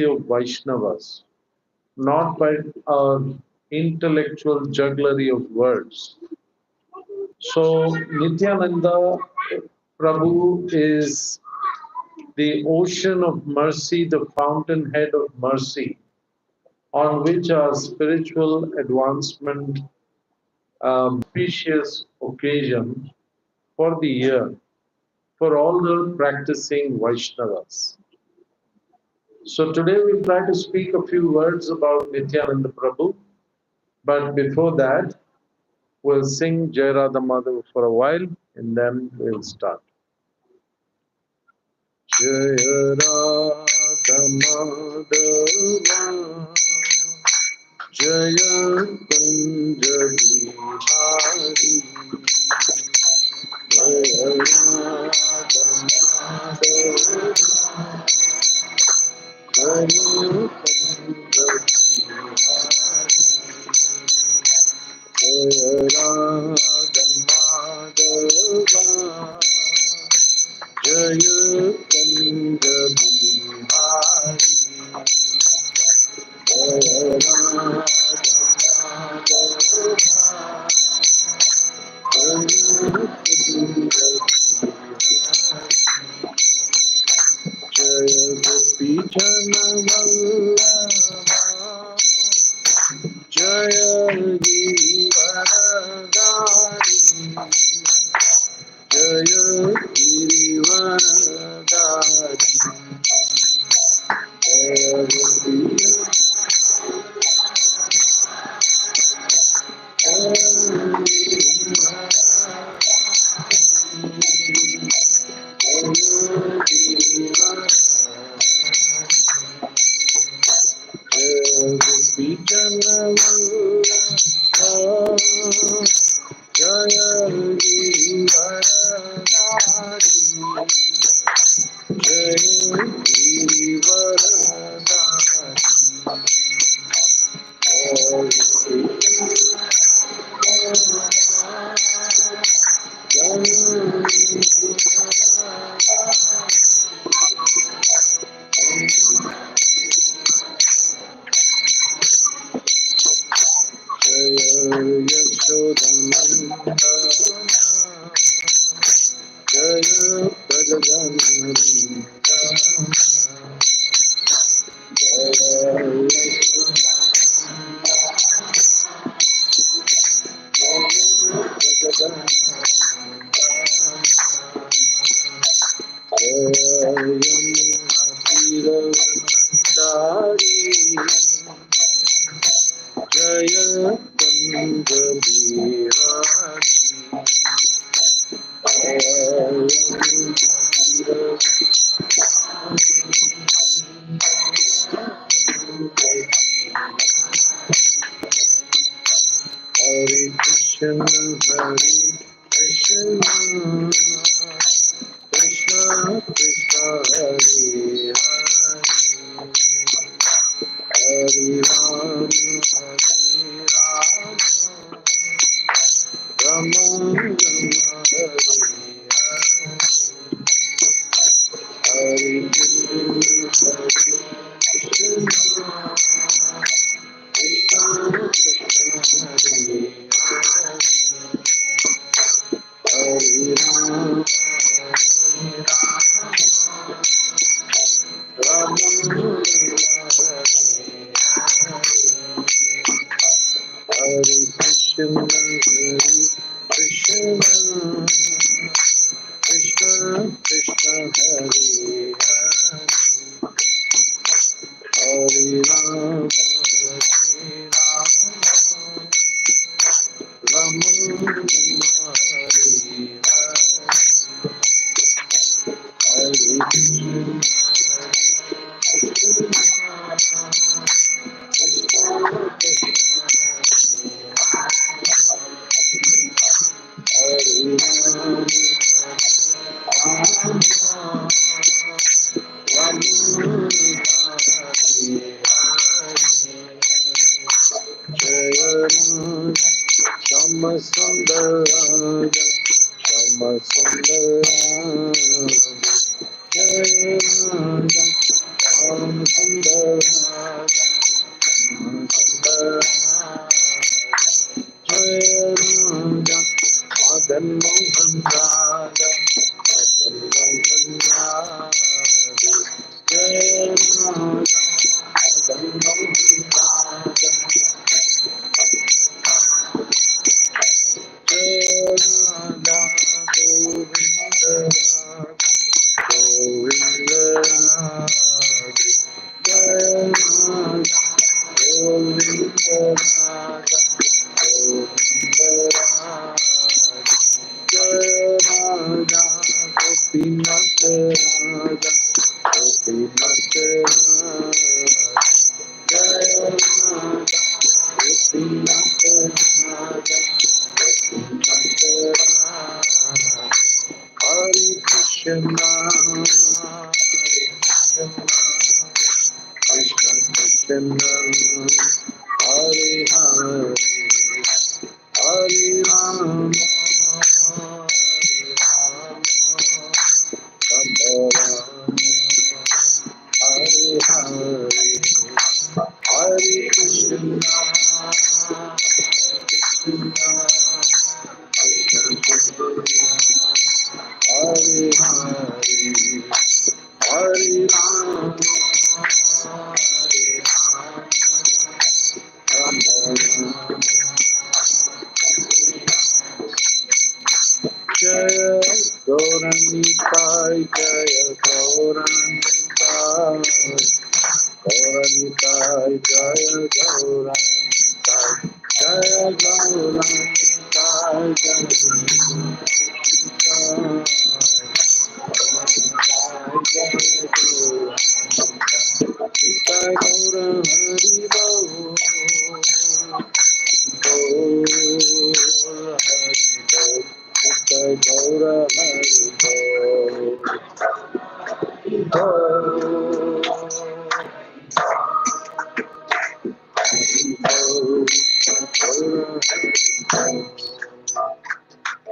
of Vaishnavas, not by our intellectual jugglery of words. So, Nityananda Prabhu is the ocean of mercy, the fountainhead of mercy, on which our spiritual advancement propitious occasion for the year for all the practicing Vaishnavas. So today we'll try to speak a few words about Nityananda Prabhu, but before that, we'll sing Jai Radha Madhava for a while and then we'll start. Jai Radha Madhava Jaya Kunja Bihari Jaya Radha Madhava Jaya Kunja Bihari Jaya Radha Madhava Jaya Kunja Bihari Jaya Radha Jaya Gopi Janavallabha Jaya Givaradari Jaya Girivaradari Jaya Gopi Jaya Givaradari Jaya Yashodananda Jaya Prajananda Jaya Kunja Bihari Hare Krishna Krishna Krishna Krishna Hare Hare Ram Rama Rama Hare Hare Krishna Krishna Hare Ram Rama Hare Krishna Krishna Krishna Hare Hare Ram Rama Rama Hare Shama Sundara Shama Sundara Jaya Shama Sundara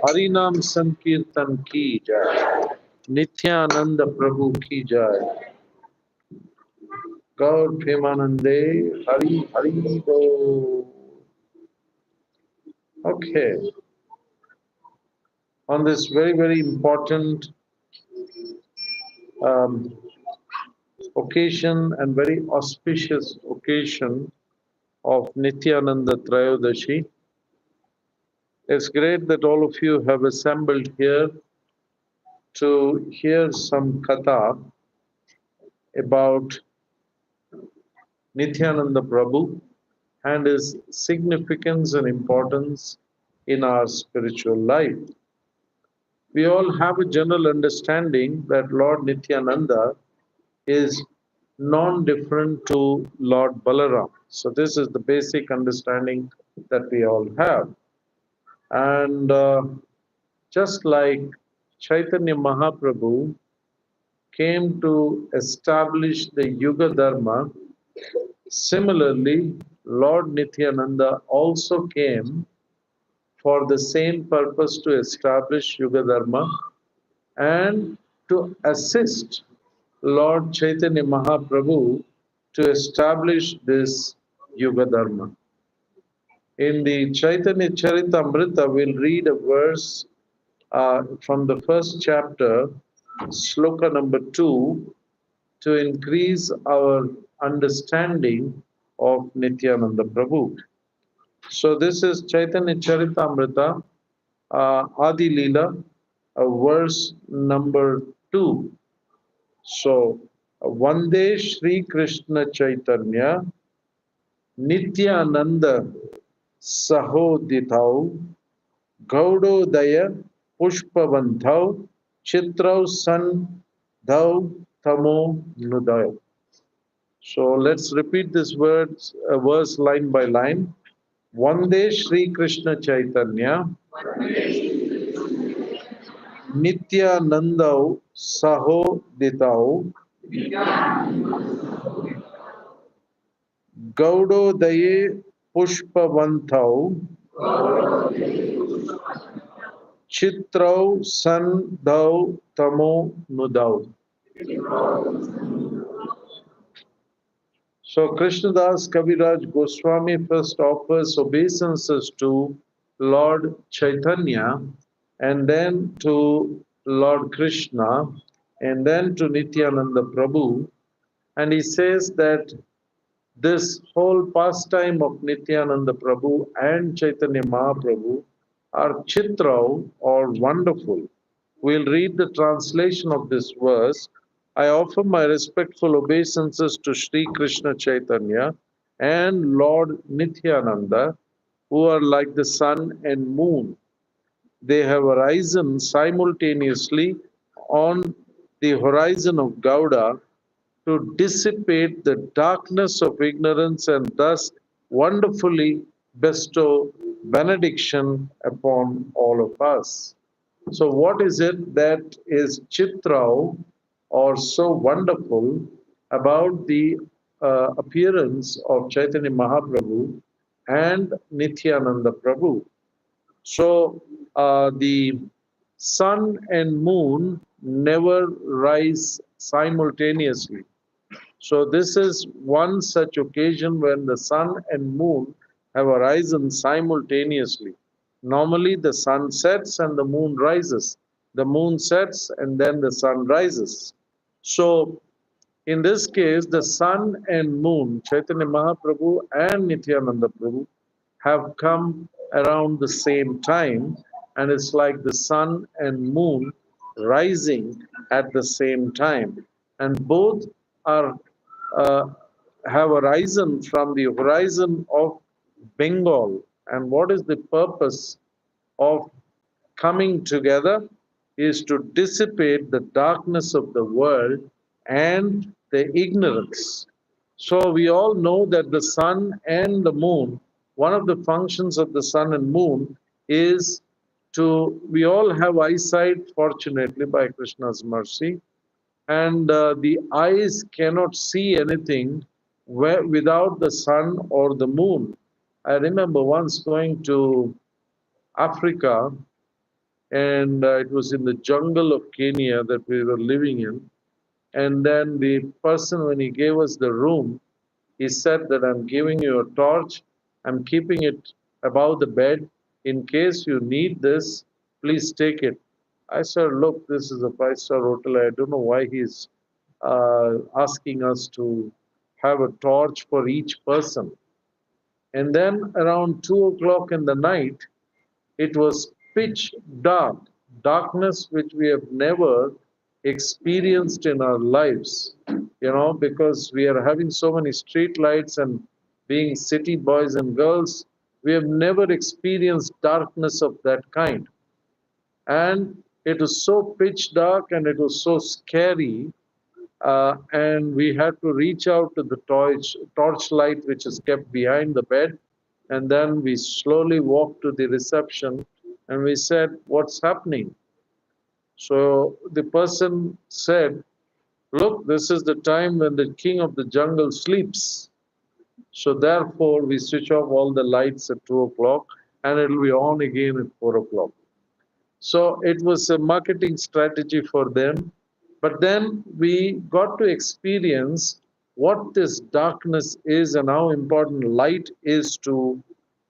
Harinam Sankirtan ki jai. Nityanand Prabhu ki jai. Gaur Premanande Hari Hari Bo. Okay. On this very, very important um, occasion and very auspicious occasion of Nityananda Trayodashi, it's great that all of you have assembled here to hear some katha about Nityananda Prabhu and his significance and importance in our spiritual life. We all have a general understanding that Lord Nityananda is non-different to Lord Balaram. So this is the basic understanding that we all have. And just like Chaitanya Mahaprabhu came to establish the Yuga Dharma, similarly, Lord Nityananda also came for the same purpose to establish Yuga Dharma and to assist Lord Chaitanya Mahaprabhu to establish this Yuga Dharma. In the Chaitanya Charitamrita, we'll read a verse from the first chapter, sloka number 2, to increase our understanding of Nityananda Prabhu. So this is Chaitanya Charitamrita, Adi Leela, verse number 2. So, Vande Shri Krishna Chaitanya Nityananda Sahoditau Gaudodaya Pushpavantau Chitrau Sandhau Tamo Nudaya. So let's repeat this verse line by line. Vande Shri Krishna Chaitanya Nityanandau Sahoditau Gaudodaye Pushpavantau Chitrau Sandhau Tamo Nudau. So Krishnadas Kaviraj Goswami first offers obeisances to Lord Chaitanya, and then to Lord Krishna, and then to Nityananda Prabhu, And he says that this whole pastime of Nityananda Prabhu and Chaitanya Mahaprabhu are chitrau or wonderful. We'll read the translation of this verse. I offer my respectful obeisances to Sri Krishna Chaitanya and Lord Nityananda, who are like the sun and moon. They have arisen simultaneously on the horizon of Gauda to dissipate the darkness of ignorance and thus wonderfully bestow benediction upon all of us. So, what is it that is chitrao or so wonderful about the appearance of Chaitanya Mahaprabhu and Nityananda Prabhu? So, the sun and moon never rise simultaneously. So, this is one such occasion when the sun and moon have arisen simultaneously. Normally, the sun sets and the moon rises. The moon sets and then the sun rises. So, in this case, the sun and moon, Chaitanya Mahaprabhu and Nityananda Prabhu, have come around the same time, and it's like the sun and moon rising at the same time. And both are uh, have arisen from the horizon of Bengal. And what is the purpose of coming together is to dissipate the darkness of the world and the ignorance. So we all know that the sun and the moon, one of the functions of the sun and moon is to, we all have eyesight, fortunately, by Krishna's mercy, and the eyes cannot see anything without the sun or the moon. I remember once going to Africa, and it was in the jungle of Kenya that we were living in. And then the person, when he gave us the room, he said that I'm giving you a torch, I'm keeping it above the bed. In case you need this, please take it. I said, look, this is a five-star hotel. I don't know why he's asking us to have a torch for each person. And then around 2 o'clock in the night, it was pitch dark, darkness which we have never experienced in our lives, because we are having so many street lights and being city boys and girls, we have never experienced darkness of that kind. And it was so pitch dark and it was so scary, and we had to reach out to the torchlight which is kept behind the bed, and then we slowly walked to the reception and we said, what's happening? So the person said, look, this is the time when the king of the jungle sleeps. So therefore, we switch off all the lights at 2 o'clock and it will be on again at 4 o'clock. So it was a marketing strategy for them. But then we got to experience what this darkness is and how important light is to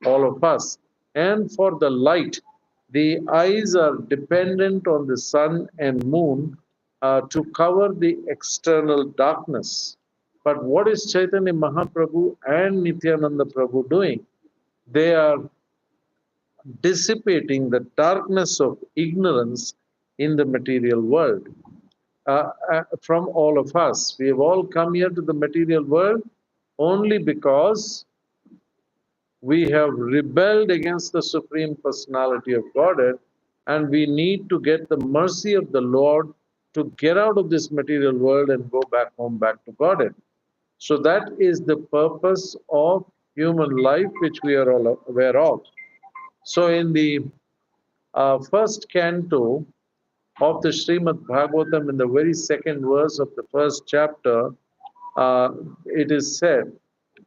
all of us. And for the light, the eyes are dependent on the sun and moon to cover the external darkness. But what is Chaitanya Mahaprabhu and Nityananda Prabhu doing? They are dissipating the darkness of ignorance in the material world from all of us. We have all come here to the material world only because we have rebelled against the Supreme Personality of Godhead, and we need to get the mercy of the Lord to get out of this material world and go back home, back to Godhead. So that is the purpose of human life, which we are all aware of. So in the first canto of the Srimad Bhagavatam, in the very second verse of the first chapter, it is said,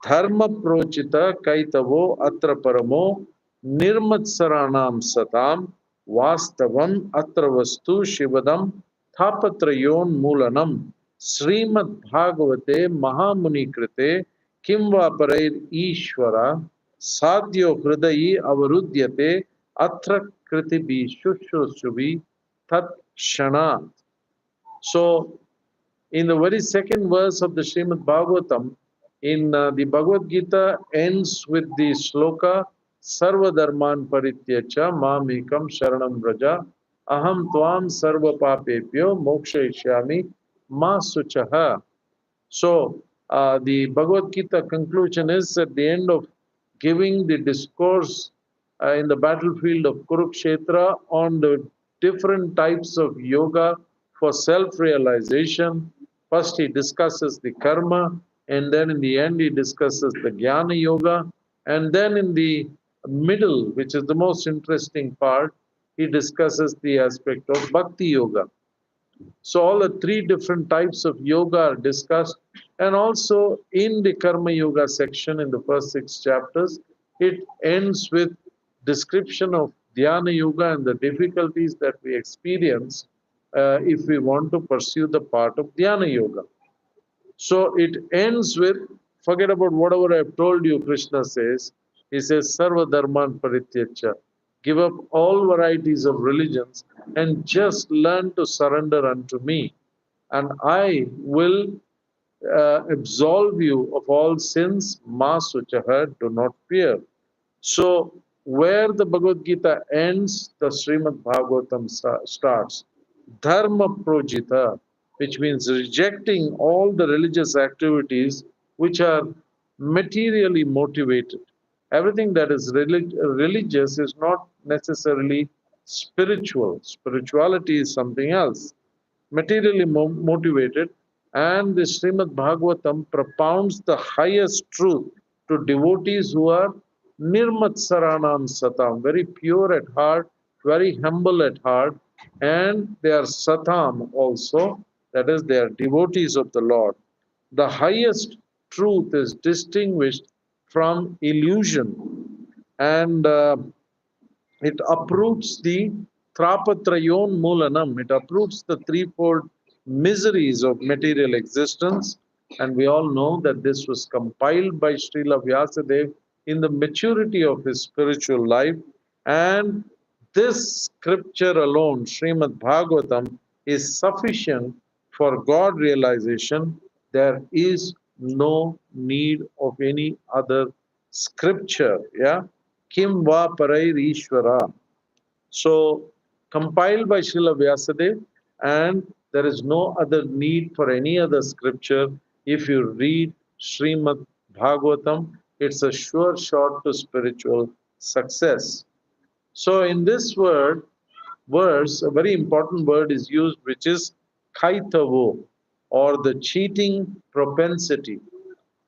Dharma prochita kaitavo atra paramo nirmatsaranam satam vastavam atra vastu shivadam thapatrayon mulanam Srimad Bhagavate Mahamuni Krite Kimva Parair Ishvara Sadhyo Hridayi Avarudyate Atra Kritibi Shushrushubhi Tat Shanat. So In the very second verse of the Srimad Bhagavatam, in the Bhagavad Gita ends with the sloka Sarva Dharman Parityacha Mamekam Sharanam Vraja Aham Tvam Sarva Papepyo Moksha Ishyami Ma Suchaha. So, the Bhagavad Gita conclusion is at the end of giving the discourse in the battlefield of Kurukshetra on the different types of yoga for self realization. First, he discusses the karma, and then in the end, he discusses the jnana yoga, and then in the middle, which is the most interesting part, he discusses the aspect of bhakti yoga. So all the three different types of yoga are discussed, and also in the Karma Yoga section in the first 6 chapters, it ends with description of Dhyana Yoga and the difficulties that we experience if we want to pursue the path of Dhyana Yoga. So it ends with, forget about whatever I've told you, Krishna says. He says, Sarva Dharman Parityacha. Give up all varieties of religions and just learn to surrender unto me. And I will absolve you of all sins. Ma Suchaha, do not fear. So, where the Bhagavad Gita ends, the Srimad Bhagavatam starts. Dharma Projita, which means rejecting all the religious activities which are materially motivated. Everything that is religious is not necessarily spiritual. Spirituality is something else, materially motivated, and the Srimad Bhagavatam propounds the highest truth to devotees who are nirmatsaranam satam, very pure at heart, very humble at heart, and they are satam also, that is, they are devotees of the Lord. The highest truth is distinguished from illusion, and it uproots the trapatrayon mulanam. It uproots the threefold miseries of material existence. And we all know that this was compiled by Srila Vyasadeva in the maturity of his spiritual life. And this scripture alone, Srimad Bhagavatam, is sufficient for God realization. There is no need of any other scripture. Yeah. Kim va parair Ishvara. So, compiled by Srila Vyasadeva, and there is no other need for any other scripture. If you read Srimad Bhagavatam, it's a sure shot to spiritual success. So, in this verse, a very important word is used, which is kaitavo, or the cheating propensity.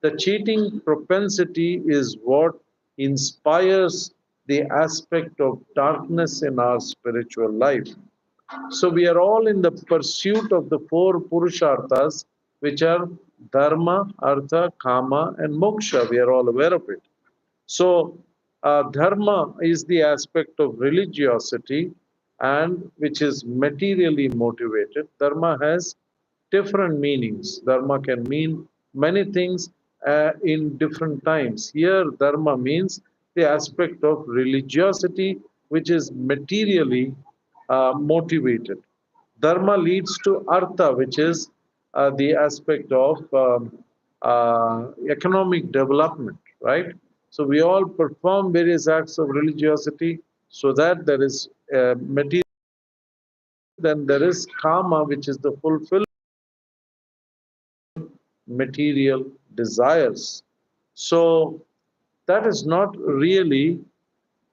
The cheating propensity is what inspires the aspect of darkness in our spiritual life. So we are all in the pursuit of the four purusharthas, which are dharma, artha, kama, and moksha. We are all aware of it. So, dharma is the aspect of religiosity and which is materially motivated. Dharma has different meanings. Dharma can mean many things in different times. Here, dharma means the aspect of religiosity which is materially motivated. Dharma leads to artha, which is the aspect of economic development, right? So we all perform various acts of religiosity so that there is material. Then there is karma, which is the fulfillment material desires. So that is not really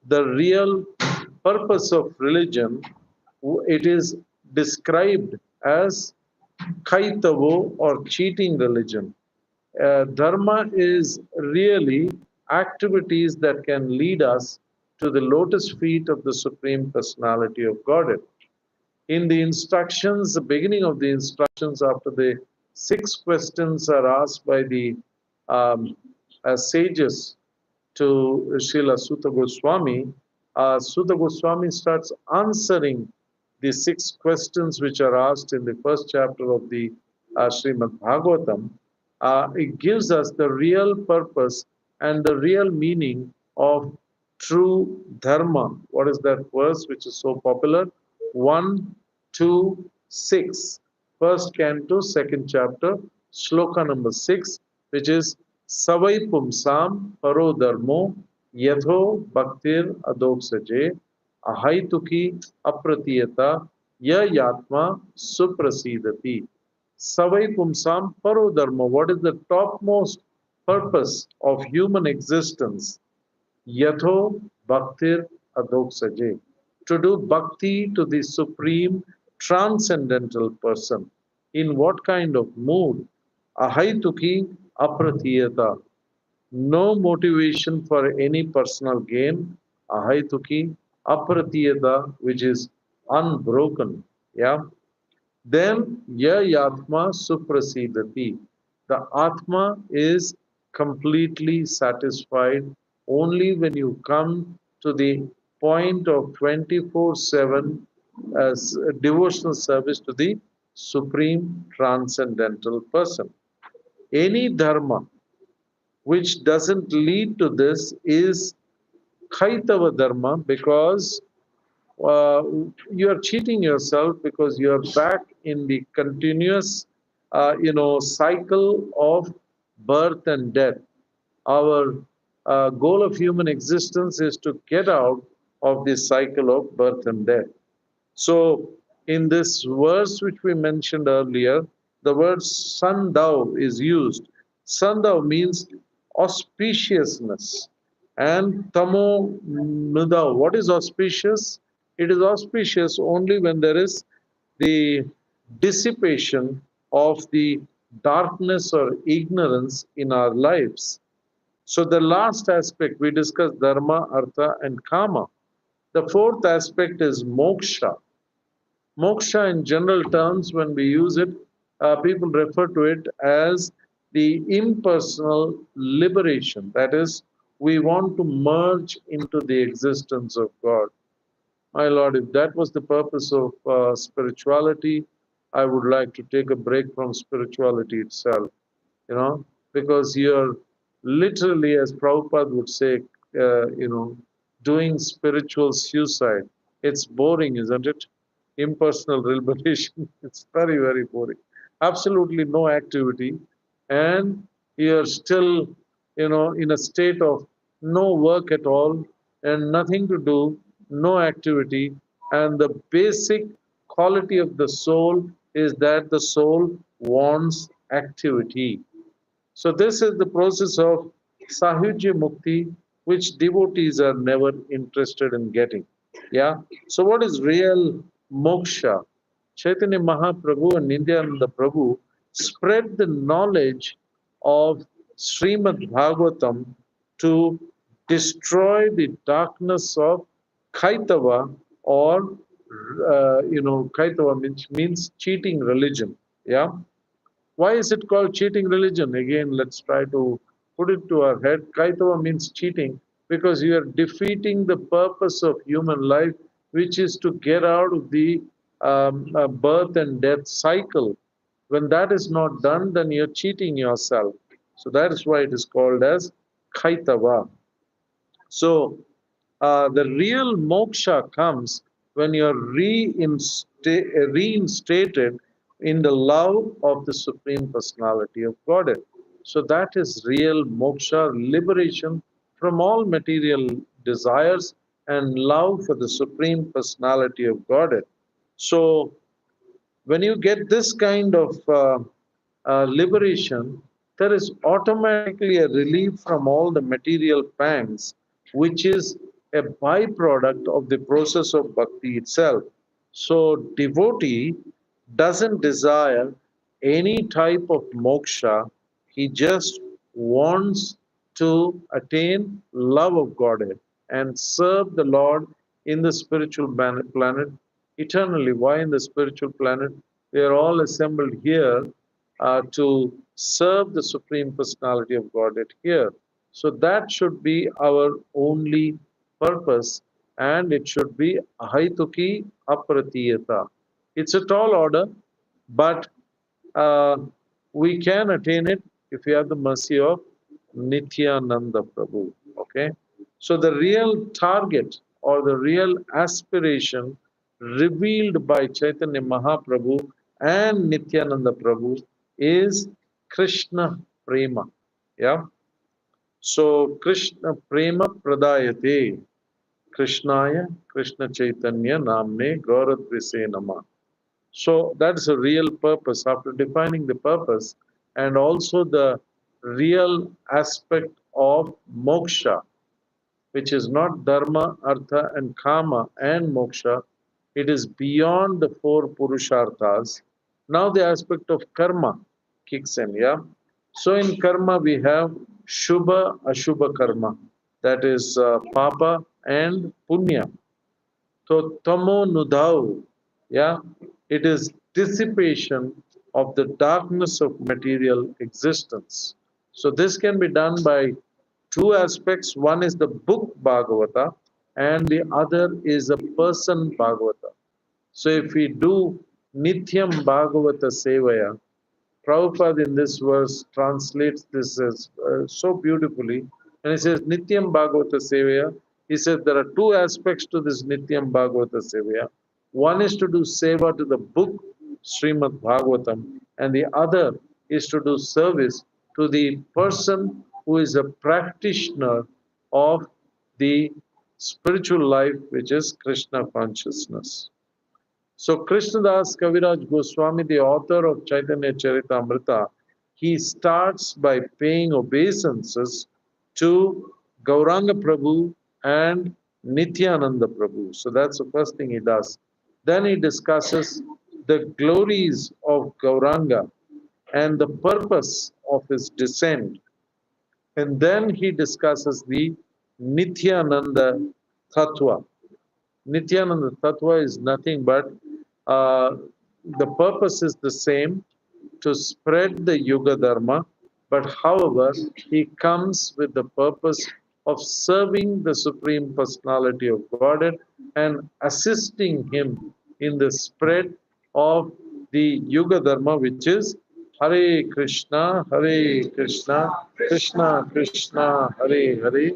the real purpose of religion. It is described as kaitavo or cheating religion. Dharma is really activities that can lead us to the lotus feet of the Supreme Personality of Godhead. In the instructions, the beginning of the instructions, after the 6 questions are asked by the sages to Srila Sutta Goswami, Sutta Goswami starts answering the 6 questions which are asked in the first chapter of the Srimad Bhagavatam. It gives us the real purpose and the real meaning of true dharma. What is that verse which is so popular? 1, 2, 6. first canto, second chapter, sloka number 6, which is Savai Pumsam Paro Dharmo Yatho Bhaktir Adoksaje Ahaituki Apratiyata Ya Yatma Suprasidati. Savai Pumsam Paro Dharma. What is the topmost purpose of human existence? Yatho Bhaktir Adoksaje. To do bhakti to the supreme transcendental person. In what kind of mood? Ahaituki apratiyata. No motivation for any personal gain. Ahaituki apratiyata, which is unbroken. Yeah. Then ya yatma suprasidati. The Atma is completely satisfied only when you come to the point of 24/7 as devotional service to the Supreme Transcendental Person. Any dharma which doesn't lead to this is Kaitava dharma, because uh, you are cheating yourself, because you are back in the continuous cycle of birth and death. Our goal of human existence is to get out of this cycle of birth and death. So, in this verse which we mentioned earlier, the word sandau is used. Sandau means auspiciousness. And tamo nudau. What is auspicious? It is auspicious only when there is the dissipation of the darkness or ignorance in our lives. So, the last aspect we discussed dharma, artha, and kama. The fourth aspect is moksha. Moksha, in general terms, when we use it, people refer to it as the impersonal liberation. That is, we want to merge into the existence of God. My Lord, if that was the purpose of spirituality, I would like to take a break from spirituality itself, because you're literally, as Prabhupada would say, doing spiritual suicide. It's boring, isn't it? Impersonal liberation. It's very, very boring. Absolutely no activity. And you're still, in a state of no work at all and nothing to do, no activity. And the basic quality of the soul is that the soul wants activity. So this is the process of Sahujya Mukti, which devotees are never interested in getting. Yeah. So what is real moksha? Chaitanya Mahaprabhu and Nityananda Prabhu spread the knowledge of Srimad Bhagavatam to destroy the darkness of Kaitava, or Kaitava means cheating religion. Yeah. Why is it called cheating religion? Again, let's try to put it to our head. Kaitava means cheating, because you are defeating the purpose of human life, which is to get out of the birth and death cycle. When that is not done, then you're cheating yourself. So that is why it is called as Kaitava. So the real moksha comes when you're reinstated in the love of the Supreme Personality of Godhead. So that is real moksha, liberation from all material desires and love for the Supreme Personality of Godhead. So when you get this kind of liberation, there is automatically a relief from all the material pangs, which is a byproduct of the process of bhakti itself. So, devotee doesn't desire any type of moksha, he just wants to attain love of Godhead and serve the Lord in the spiritual planet eternally. Why in the spiritual planet? We are all assembled here to serve the Supreme Personality of Godhead here. So that should be our only purpose, and it should be ahaituki apratiyata. It's a tall order, but uh, we can attain it if we have the mercy of Nityananda Prabhu. Okay? So the real target or the real aspiration revealed by Chaitanya Mahaprabhu and Nityananda Prabhu is Krishna Prema. Yeah. So Krishna Prema Pradayate Krishnaya Krishna Chaitanya Namne Gauradvise Nama. So that's a real purpose. After defining the purpose and also the real aspect of moksha, which is not dharma, artha, and kama and moksha, it is beyond the four purusharthas. Now the aspect of karma kicks in, yeah? So in karma we have shubha, ashubha karma, that is papa and punya. So tamo nudau, yeah, it is dissipation of the darkness of material existence. So this can be done by two aspects. One is the book Bhagavata, and the other is a person Bhagavata. So if we do Nityam Bhagavata Sevaya, Prabhupada in this verse translates this as so beautifully. And he says, Nityam Bhagavata Sevaya. He said there are two aspects to this Nityam Bhagavata Sevaya. One is to do seva to the book Srimad Bhagavatam, and the other is to do service to the person who is a practitioner of the spiritual life, which is Krishna consciousness. So Krishnadas Kaviraj Goswami, the author of Chaitanya Charitamrita, he starts by paying obeisances to Gauranga Prabhu and Nityananda Prabhu. So that's the first thing he does. Then he discusses the glories of Gauranga and the purpose of his descent. And then he discusses the Nityananda Tattva. Nityananda Tattva is nothing but uh, the purpose is the same to spread the Yuga Dharma, but however, he comes with the purpose of serving the Supreme Personality of Godhead and assisting him in the spread of the Yuga Dharma, which is Hare Krishna, Krishna Krishna, Hare Hare,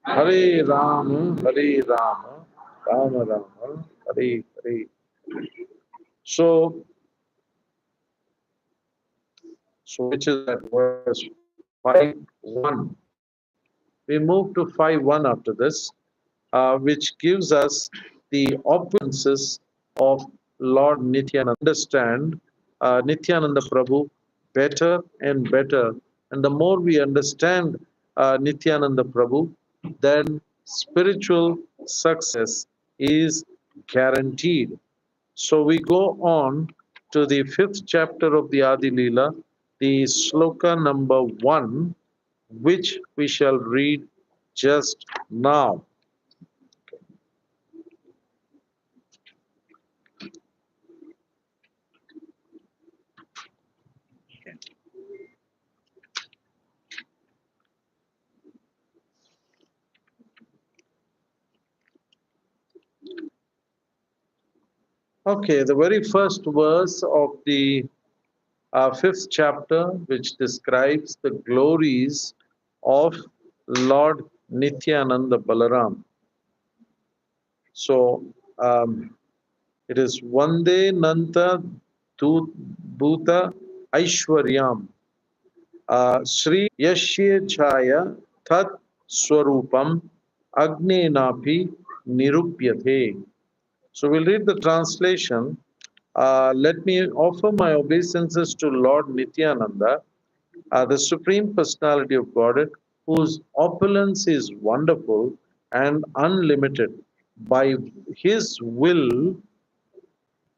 Hare Rama, Rama Rama, Hare Hare. So, so which is that verse 5:1. We move to 5:1 after this, which gives us the opulences of Lord Nityananda. Understand Nityananda Prabhu better and better. And the more we understand Nityananda Prabhu, then spiritual success is guaranteed. So we go on to the fifth chapter of the Adi Leela, the sloka number 1, which we shall read just now. Okay, the very first verse of the fifth chapter, which describes the glories of Lord Nityananda Balaram. So it is Vande Nanta Bhuta Aishwaryam Yashya Chaya Tat Swarupam Agnenapi Nirupyate. So we'll read the translation. Let me offer my obeisances to Lord Nityananda, the Supreme Personality of Godhead, whose opulence is wonderful and unlimited. By his will,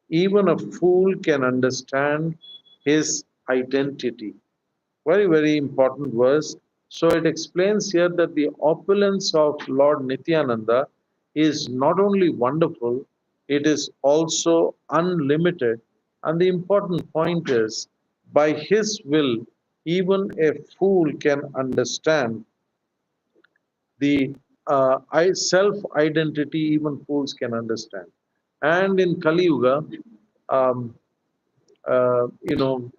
even a fool can understand his identity. Very, very important verse. So it explains here that the opulence of Lord Nityananda is not only wonderful, it is also unlimited. And the important point is, by his will, even a fool can understand the self identity, even fools can understand. And in Kali Yuga, um, you know,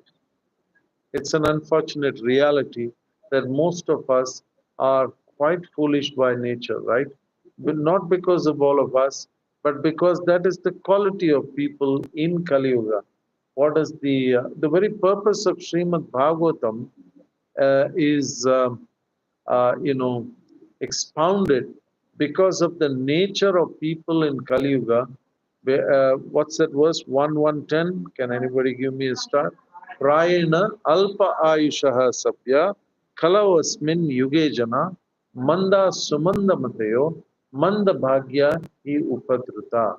it's an unfortunate reality that most of us are quite foolish by nature, right? But not because of all of us, but because that is the quality of people in Kali Yuga. what is the very purpose of Srimad Bhagavatam is expounded because of the nature of people in Kali Yuga. What's that verse 1:10? Can anybody give me a start? Prayena alpa ayushaha sabya kalavasmin yuge jana manda sumanda matayo manda bhagya hi upadruta.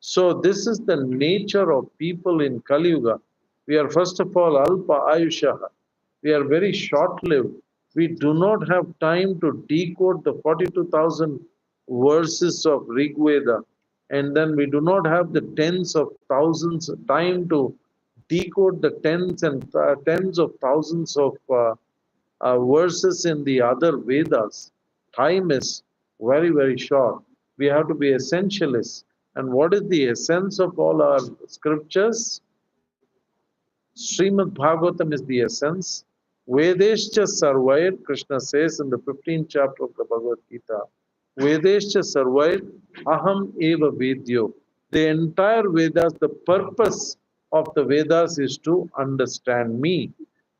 So this is the nature of people in Kali Yuga. We are first of all alpa ayushaha. We are very short lived. We do not have time to decode the 42,000 verses of Rig Veda, and then we do not have the tens of thousands time to decode the tens of thousands of verses in the other Vedas. Time is very, very short. We have to be essentialists. And what is the essence of all our scriptures? Srimad Bhagavatam is the essence. Vedescha survived, Krishna says in the 15th chapter of the Bhagavad Gita. Vedescha survived, aham eva vedyo. The entire Vedas, the purpose of the Vedas is to understand me.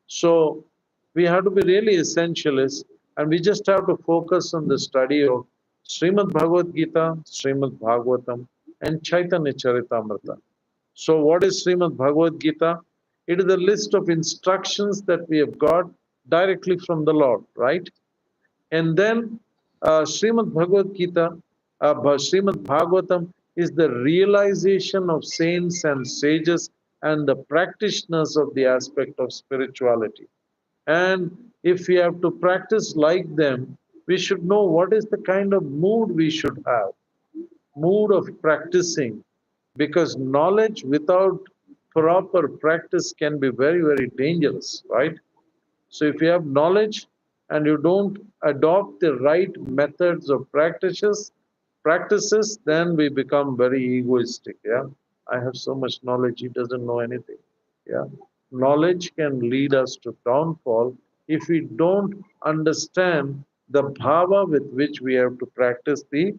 So we have to be really essentialists and we just have to focus on the study of Srimad Bhagavad Gita, Srimad Bhagavatam, and Chaitanya Charitamrita. So, what is Srimad Bhagavad Gita? It is a list of instructions that we have got directly from the Lord, right? And then Srimad Bhagavad Gita, Srimad Bhagavatam is the realization of saints and sages and the practitioners of the aspect of spirituality. And if we have to practice like them, we should know what is the kind of mood we should have, mood of practicing, because knowledge without proper practice can be very, very dangerous, right? So if you have knowledge and you don't adopt the right methods of practices, then we become very egoistic. Yeah, I have so much knowledge, he doesn't know anything. Yeah, knowledge can lead us to downfall if we don't understand the bhava with which we have to practice the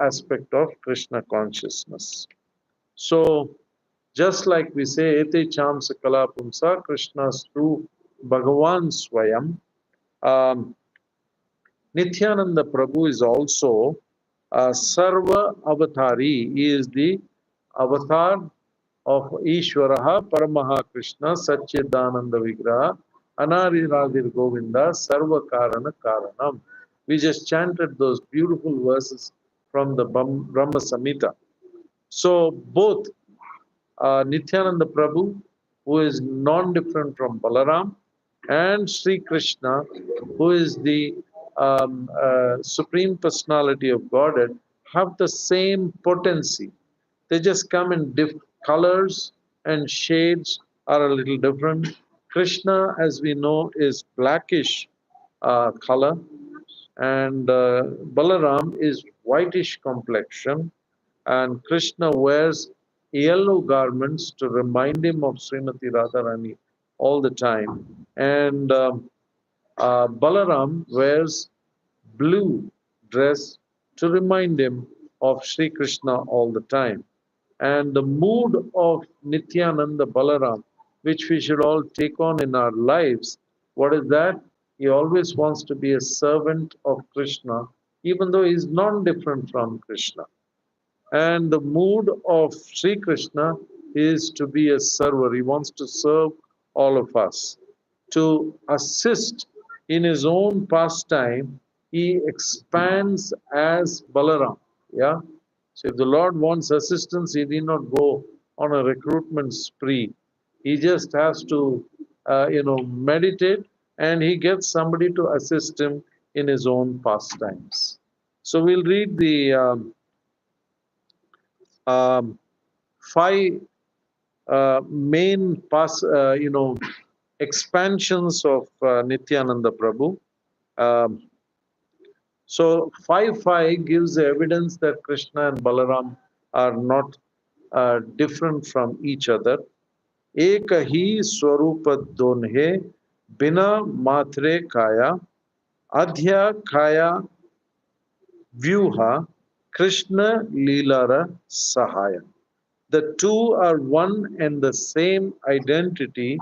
aspect of Krishna consciousness. So, just like we say, Ete Cham Sakala Pumsa, Krishna's through Bhagavan Swayam. Nityananda Prabhu is also Sarva Avatari. He is the avatar of Ishwaraha Paramaha Krishna Satchidananda Vigraha Anari Radhir Govinda Sarva Karana Karanam. We just chanted those beautiful verses from the Brahma Samhita. So both Nityananda Prabhu, who is non-different from Balaram, and Sri Krishna, who is the Supreme Personality of Godhead, have the same potency. They just come in colors and shades are a little different. Krishna, as we know, is blackish color, and Balaram is whitish complexion, and Krishna wears yellow garments to remind him of Srimati Radharani all the time, and Balaram wears blue dress to remind him of Sri Krishna all the time. And the mood of Nityananda Balaram, which we should all take on in our lives, what is that? He always wants to be a servant of Krishna, even though he is non-different from Krishna. And the mood of Sri Krishna is to be a server. He wants to serve all of us. To assist in his own pastime, he expands as Balaram. Yeah. So if the Lord wants assistance, he need not go on a recruitment spree. He just has to, meditate, and he gets somebody to assist him in his own pastimes. So we'll read the five main expansions of Nityananda Prabhu. Um, so 5.5 gives the evidence that Krishna and Balaram are not different from each other. एक ही स्वरूप दोन्हे बिना मात्रे काया अध्या काया व्यूहा कृष्ण लीलार सहाय. The two are one and the same identity,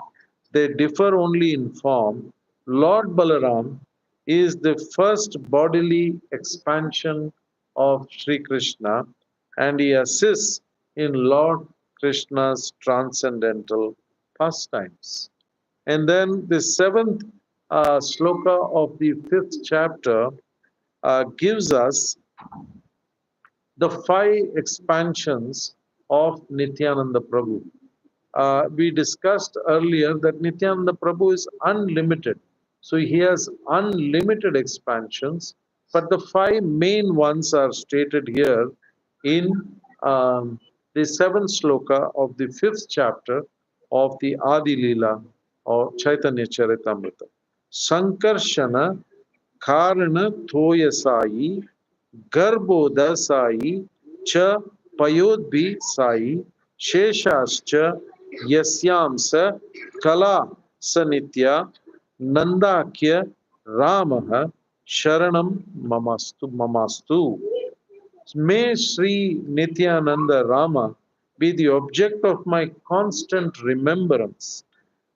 they differ only in form. Lord Balaram is the first bodily expansion of Sri Krishna, and he assists in Lord Krishna's transcendental pastimes. And then the seventh sloka of the fifth chapter gives us the five expansions of Nityananda Prabhu. We discussed earlier that Nityananda Prabhu is unlimited. So he has unlimited expansions, but the five main ones are stated here in the seventh sloka of the fifth chapter of the Adi Leela or Chaitanya Charitamrita. Sankarshana Karana Thoyasai गर्भोदसायी च पयोद्भि साई शेषाश्च यस्यां स कला स नित्या नंदाख्य रामः शरणं ममास्तु. May Sri Nityananda Rama be the object of my constant remembrance.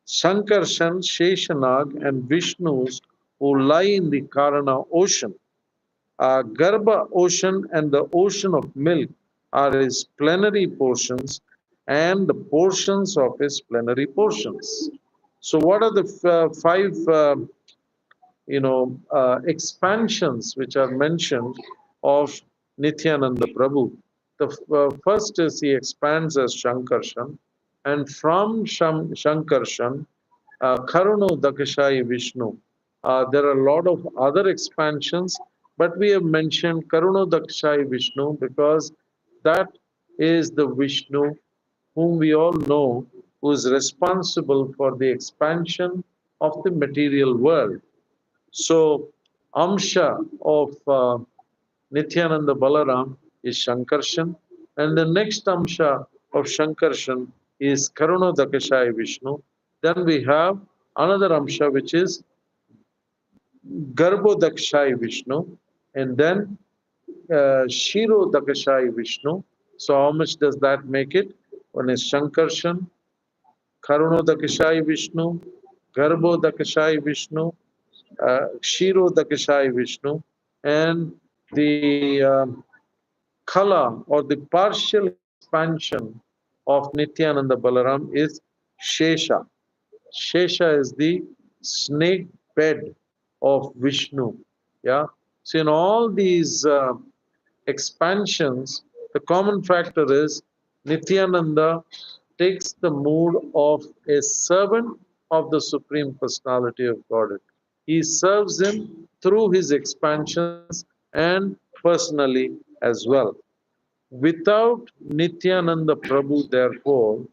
Sankarshan, Sheshanag, and Vishnus who lie in the Karana ocean, Garbha ocean and the ocean of milk are his plenary portions and the portions of his plenary portions. So, what are the five, expansions which are mentioned of Nityananda Prabhu? The first is he expands as Shankarshan, and from Shankarshan, Karuno Dakashai Vishnu. There are a lot of other expansions, but we have mentioned Karuno Dakashai Vishnu because that is the Vishnu whom we all know who is responsible for the expansion of the material world. So, Amsha of Nityananda Balaram is Shankarshan, and the next Amsha of Shankarshan is Karuna Dakashai Vishnu. Then we have another Amsha which is Garbho Dakashai Vishnu, and then Shiro Dakashai Vishnu. So, how much does that make it? One is Shankarshan, Karuno Dakashai Vishnu, Garbho Dakashai Vishnu, Shiro Dakashai Vishnu, and the Kala or the partial expansion of Nityananda Balaram is Shesha. Shesha is the snake bed of Vishnu. Yeah. So in all these expansions, the common factor is Nityananda takes the mood of a servant of the Supreme Personality of Godhead. He serves him through his expansions and personally as well. Without Nityananda Prabhu, therefore,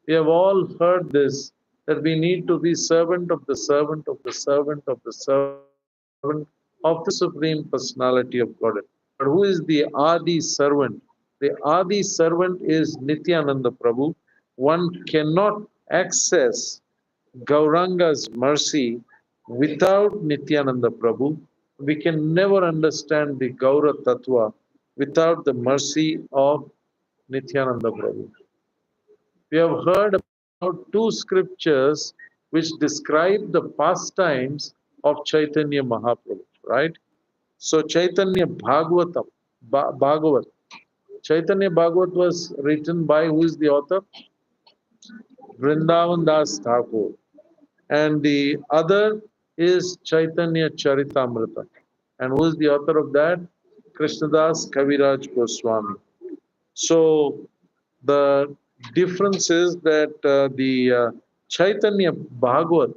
we have all heard this that we need to be servant of the servant of the servant of the servant of the Supreme Personality of Godhead. But who is the Adi servant? The Adi servant is Nityananda Prabhu. One cannot access Gauranga's mercy without Nityananda Prabhu. We can never understand the Gaura Tattva without the mercy of Nityananda Prabhu. We have heard about two scriptures which describe the pastimes of Chaitanya Mahaprabhu, right? So Chaitanya Bhagavat. Chaitanya Bhagavat was written by who is the author? Vrindavan Das Thakur. And the other is Chaitanya Charitamrita. And who is the author of that? Krishnadas Kaviraj Goswami. So the difference is that the Chaitanya Bhagavat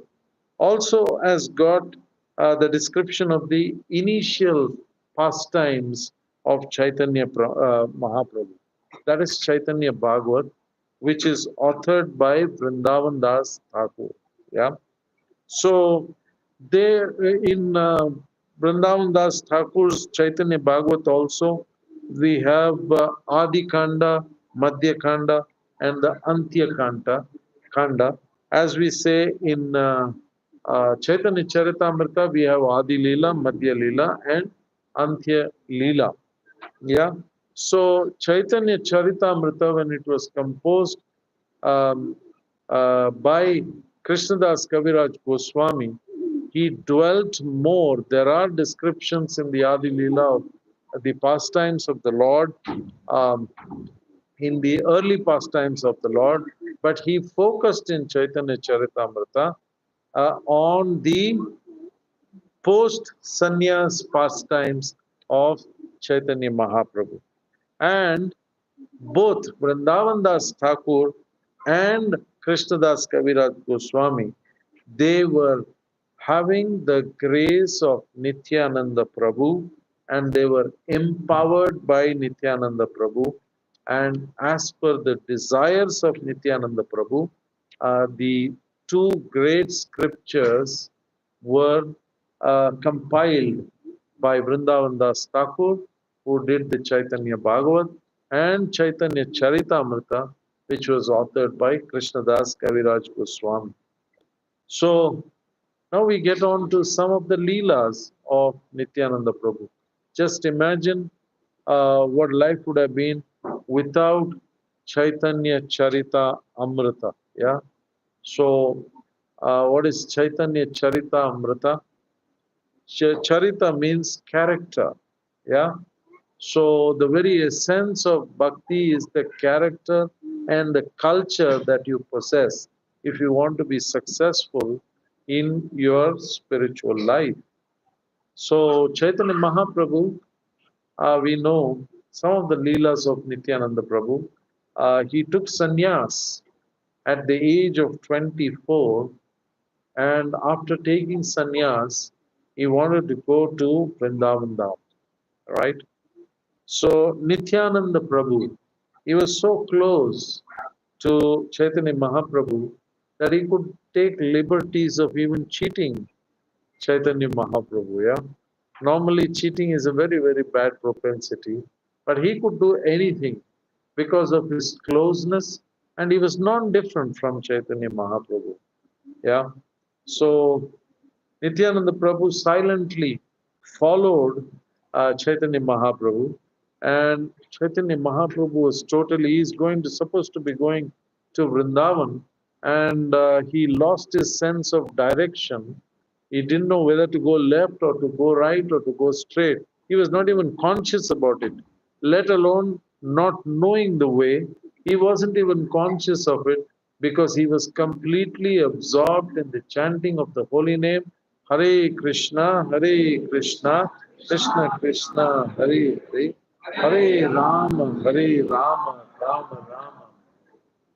also has got the description of the initial pastimes of Chaitanya Mahaprabhu. That is Chaitanya Bhagavat, which is authored by Vrindavan Das Thakur. Yeah. So there in Vrindavan Das Thakur's Chaitanya Bhagavat also we have Adi Kanda, Madhya Kanda, and the Antya Kanda. As we say in Chaitanya Charitamrita, we have Adi Leela, Madhya Leela, and Antya Leela. Yeah. So Chaitanya Charitamrita, when it was composed um, by Krishnadas Kaviraj Goswami, he dwelt more. There are descriptions in the Adi Leela of the pastimes of the Lord, um, in the early pastimes of the Lord, but he focused in Chaitanya Charitamrita on the post sannyas pastimes of Chaitanya Mahaprabhu. And both Vrindavan Das Thakur and Krishnadas Kaviraj Goswami, they were having the grace of Nityananda Prabhu, and they were empowered by Nityananda Prabhu. And as per the desires of Nityananda Prabhu, the two great scriptures were compiled by Vrindavan Das Thakur, who did the Chaitanya Bhagavat, and Chaitanya Charitamrita, which was authored by Krishnadas Kaviraj Goswami. So now we get on to some of the Leelas of Nityananda Prabhu. Just imagine what life would have been without Chaitanya Charita Amrita. Yeah. So, what is Chaitanya Charita Amrita? Charita means character. Yeah. So, the very essence of bhakti is the character and the culture that you possess if you want to be successful in your spiritual life. So, Chaitanya Mahaprabhu, we know some of the Leelas of Nityananda Prabhu. He took sannyas at the age of 24, and after taking sannyas, he wanted to go to Vrindavan Dham, right? So Nityananda Prabhu, he was so close to Chaitanya Mahaprabhu that he could take liberties of even cheating Chaitanya Mahaprabhu. Yeah, normally cheating is a very, very bad propensity, but he could do anything because of his closeness, and he was non-different from Chaitanya Mahaprabhu. Yeah, so Nityananda Prabhu silently followed Chaitanya Mahaprabhu, and Chaitanya Mahaprabhu was totally, he's going to, supposed to be going to Vrindavan, and he lost his sense of direction. He didn't know whether to go left or to go right or to go straight. He was not even conscious about it, let alone not knowing the way. He wasn't even conscious of it because he was completely absorbed in the chanting of the holy name, Hare Krishna, Krishna Krishna, Hare Hare, Hare Rama, Rama Rama.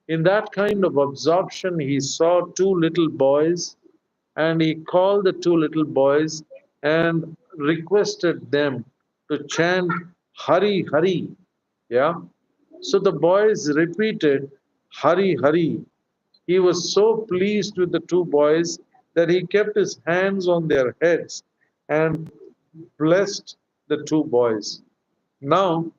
In that kind of absorption, he saw two little boys, and he called the two little boys and requested them to chant Hari Hari. Yeah. So the boys repeated Hari Hari. He was so pleased with the two boys that he kept his hands on their heads and blessed the two boys. Now,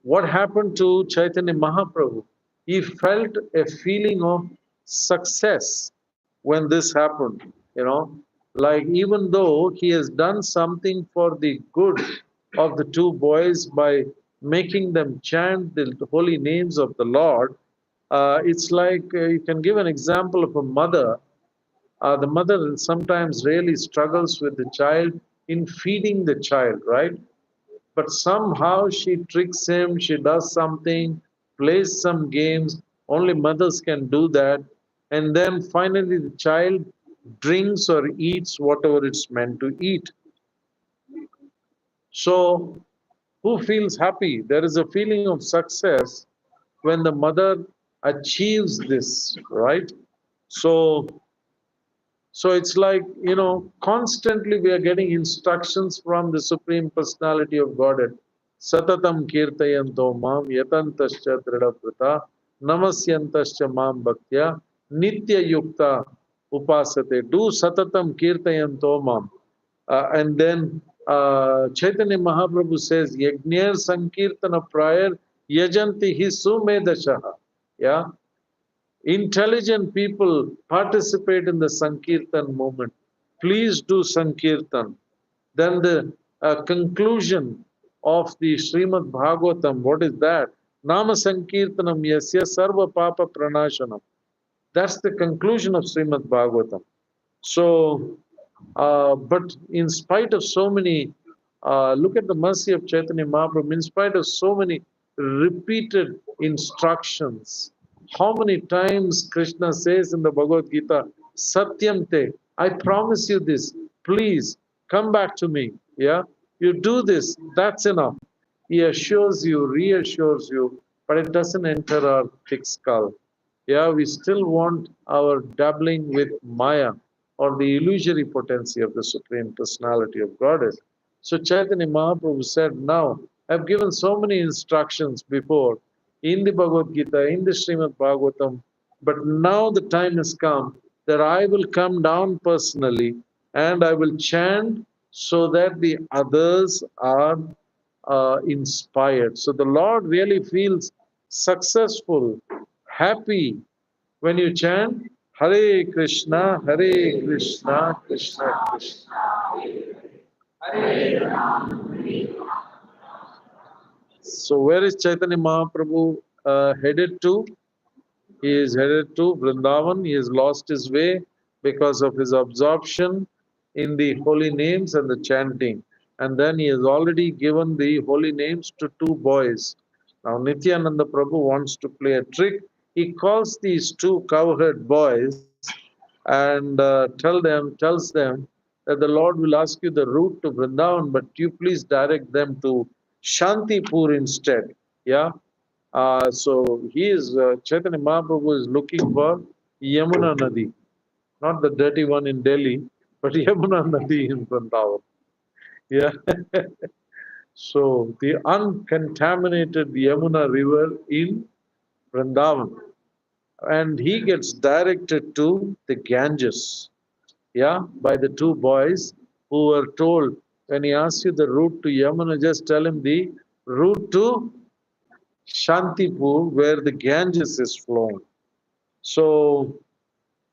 what happened to Chaitanya Mahaprabhu? He felt a feeling of success when this happened. You know, like even though he has done something for the good of the two boys by making them chant the holy names of the Lord, it's like you can give an example of a mother. The mother sometimes really struggles with the child in feeding the child, right? But somehow she tricks him, she does something, plays some games. Only mothers can do that. And then finally, the child drinks or eats whatever it's meant to eat. So, who feels happy? There is a feeling of success when the mother achieves this, right? So, So it's like, constantly we are getting instructions from the Supreme Personality of Godhead. Satatam kirtayanto mam yatantascha dridaprita namasyantascha mam bhaktya nitya yukta upasate. Do satatam kirtayanto mam. And then Chaitanya Mahaprabhu says, Yajnir Sankirtana Prayer Yajanti hi sumedashaha. Yeah. Intelligent people participate in the Sankirtan movement. Please do Sankirtan. Then the conclusion of the Srimad Bhagavatam. What is that? Nama Sankirtanam Yasya Sarva Papa Pranashanam. That's the conclusion of Srimad Bhagavatam. So, but in spite of so many, look at the mercy of Chaitanya Mahaprabhu, in spite of so many repeated instructions, how many times Krishna says in the Bhagavad Gita, Satyam te, I promise you this, please come back to me. Yeah, you do this, that's enough. He assures you, reassures you, but it doesn't enter our thick skull. Yeah, we still want our dabbling with Maya or the illusory potency of the Supreme Personality of Godhead. So Chaitanya Mahaprabhu said, now, I've given so many instructions before in the Bhagavad Gita, in the Srimad Bhagavatam, but now the time has come that I will come down personally and I will chant so that the others are inspired. So the Lord really feels successful, happy when you chant Hare Krishna, Krishna Krishna. So where is Chaitanya Mahaprabhu headed to? He is headed to Vrindavan. He has lost his way because of his absorption in the holy names and the chanting. And then he has already given the holy names to two boys. Now Nityananda Prabhu wants to play a trick. He calls these two cowherd boys and tells them that the Lord will ask you the route to Vrindavan, but you please direct them to Shantipur instead. Yeah. So he is Chaitanya Mahaprabhu is looking for Yamuna Nadi, not the dirty one in Delhi, but Yamuna Nadi in Vrindavan. Yeah. So the uncontaminated Yamuna river in Vrindavan, and he gets directed to the Ganges. Yeah, by the two boys who were told when he asks you the route to Yamuna, just tell him the route to Shantipur, where the Ganges is flowing. So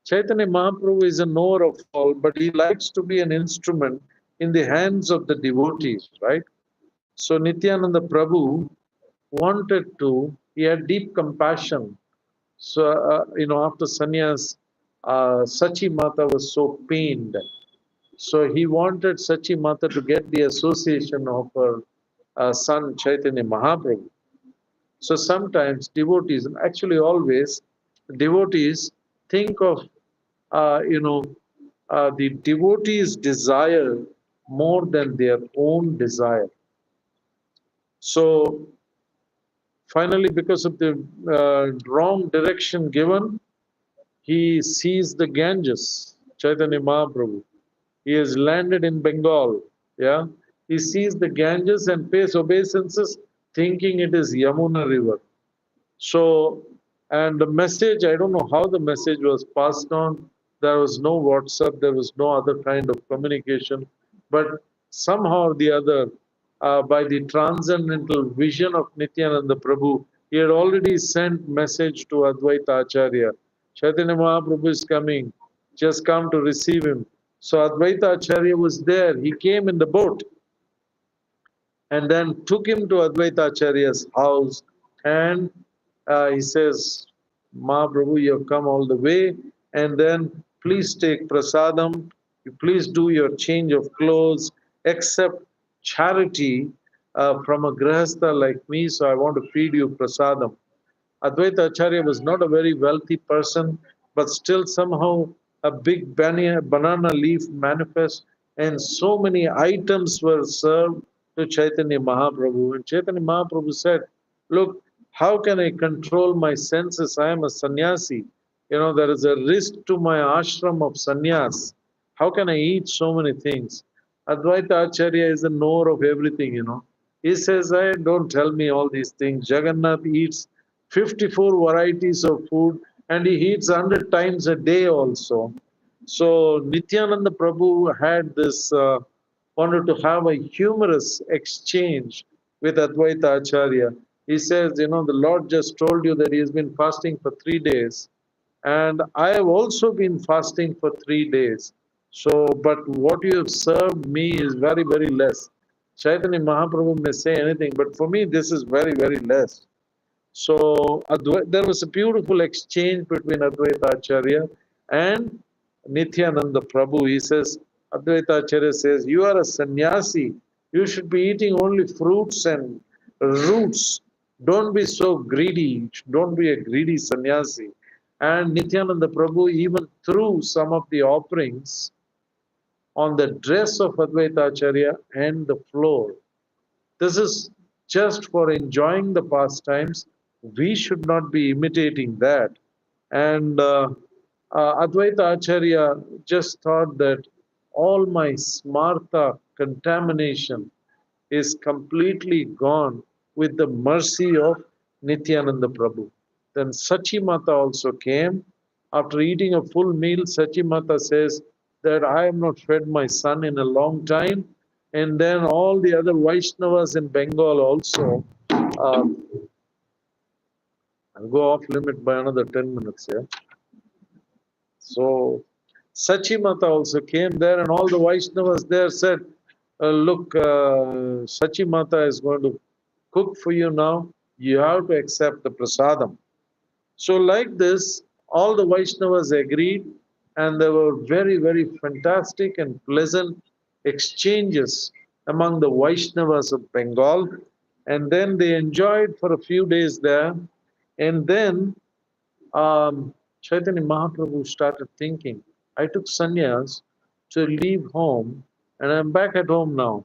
Chaitanya Mahaprabhu is a knower of all, but he likes to be an instrument in the hands of the devotees, right? So Nityananda Prabhu wanted to, he had deep compassion. So, after sannyas, Sachi Mata was so pained. So he wanted Sachi Mata to get the association of her son Chaitanya Mahaprabhu. So sometimes devotees, and actually always, devotees think of, the devotee's desire more than their own desire. So finally, because of the wrong direction given, he sees the Ganges, Chaitanya Mahaprabhu. He has landed in Bengal. Yeah, he sees the Ganges and pays obeisances, thinking it is Yamuna River. So, and the message, I don't know how the message was passed on. There was no WhatsApp, there was no other kind of communication. But somehow or the other, by the transcendental vision of Nityananda Prabhu, he had already sent message to Advaita Acharya. Chaitanya Mahaprabhu is coming, just come to receive him. So Advaita Acharya was there. He came in the boat and then took him to Advaita Acharya's house. And he says, Mahaprabhu, you have come all the way, and then please take prasadam, you please do your change of clothes, accept charity from a grahastha like me, so I want to feed you prasadam. Advaita Acharya was not a very wealthy person, but still somehow a big banana leaf manifest, and so many items were served to Chaitanya Mahaprabhu. And Chaitanya Mahaprabhu said, look, how can I control my senses? I am a sannyasi. There is a risk to my ashram of sannyas. How can I eat so many things? Advaita Acharya is a knower of everything. He says, hey, don't tell me all these things. Jagannath eats 54 varieties of food and he eats 100 times a day also. So Nityananda Prabhu had this, wanted to have a humorous exchange with Advaita Acharya. He says, the Lord just told you that he has been fasting for 3 days. And I have also been fasting for 3 days. So, but what you have served me is very, very less. Chaitanya Mahaprabhu may say anything, but for me, this is very, very less. So there was a beautiful exchange between Advaita Acharya and Nityananda Prabhu. He says, Advaita Acharya says, you are a sannyasi. You should be eating only fruits and roots. Don't be so greedy. Don't be a greedy sannyasi. And Nityananda Prabhu even threw some of the offerings on the dress of Advaita Acharya and the floor. This is just for enjoying the pastimes. We should not be imitating that. And Advaita Acharya just thought that all my smartha contamination is completely gone with the mercy of Nityananda Prabhu. Then Sachimata also came. After eating a full meal, Sachimata says that I have not fed my son in a long time. And then all the other Vaishnavas in Bengal also. I'll go off limit by another 10 minutes here. So Sachimata also came there, and all the Vaishnavas there said, look, Sachimata is going to cook for you now. You have to accept the prasadam. So like this, all the Vaishnavas agreed, and there were very, very fantastic and pleasant exchanges among the Vaishnavas of Bengal. And then they enjoyed for a few days there. And then Chaitanya Mahaprabhu started thinking, I took sannyas to leave home, and I'm back at home now.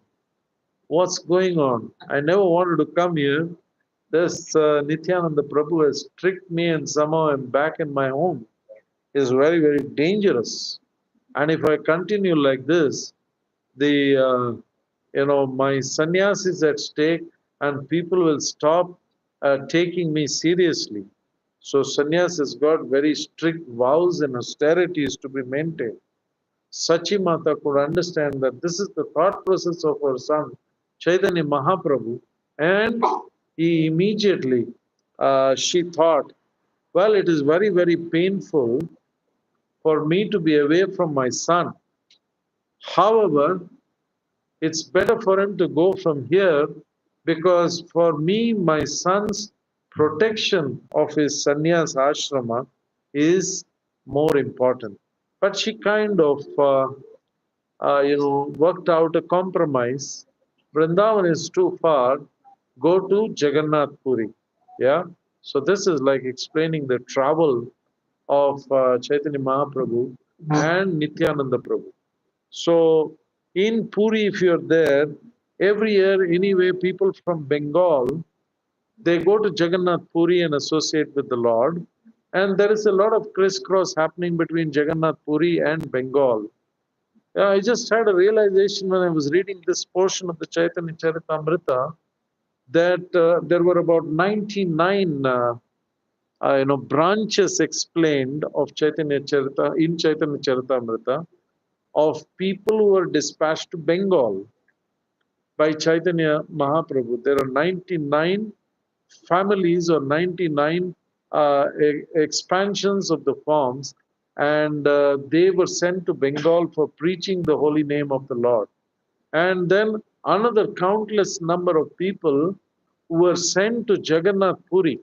What's going on? I never wanted to come here. This Nityananda Prabhu has tricked me, and somehow I'm back in my home. It's very, very dangerous. And if I continue like this, the my sannyas is at stake, and people will stop taking me seriously. So sannyas has got very strict vows and austerities to be maintained. Sachimata could understand that this is the thought process of her son, Chaitanya Mahaprabhu, and he immediately, she thought, well, it is very, very painful for me to be away from my son. However, it's better for him to go from here because for me, my son's protection of his sannyas ashrama is more important. But she kind of, worked out a compromise. Vrindavan is too far. Go to Jagannath Puri. Yeah. So this is like explaining the travel of Chaitanya Mahaprabhu and Nityananda Prabhu. So in Puri, if you're there, every year anyway, people from Bengal, they go to Jagannath Puri and associate with the Lord. And there is a lot of crisscross happening between Jagannath Puri and Bengal. I just had a realization when I was reading this portion of the Chaitanya Charitamrita that there were about 99 branches explained of Chaitanya Charita in Chaitanya Charitamrita of people who were dispatched to Bengal by Chaitanya Mahaprabhu. There are 99 families or 99 expansions of the forms, and they were sent to Bengal for preaching the holy name of the Lord. And then another countless number of people who were sent to Jagannath Puri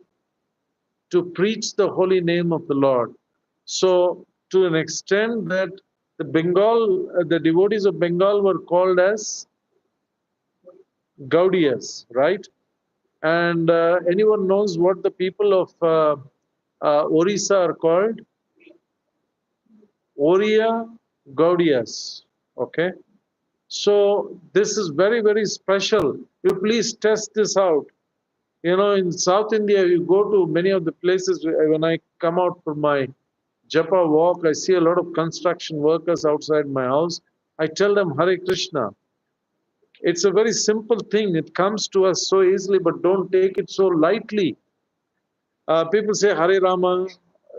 to preach the holy name of the Lord. So, to an extent that the devotees of Bengal were called as Gaudiyas, right? And anyone knows what the people of Orissa are called? Oriya Gaudiyas. Okay. So this is very, very special. You please test this out. In South India, you go to many of the places. When I come out for my Japa walk, I see a lot of construction workers outside my house. I tell them Hare Krishna. It's a very simple thing. It comes to us so easily, but don't take it so lightly. People say Hare Rama,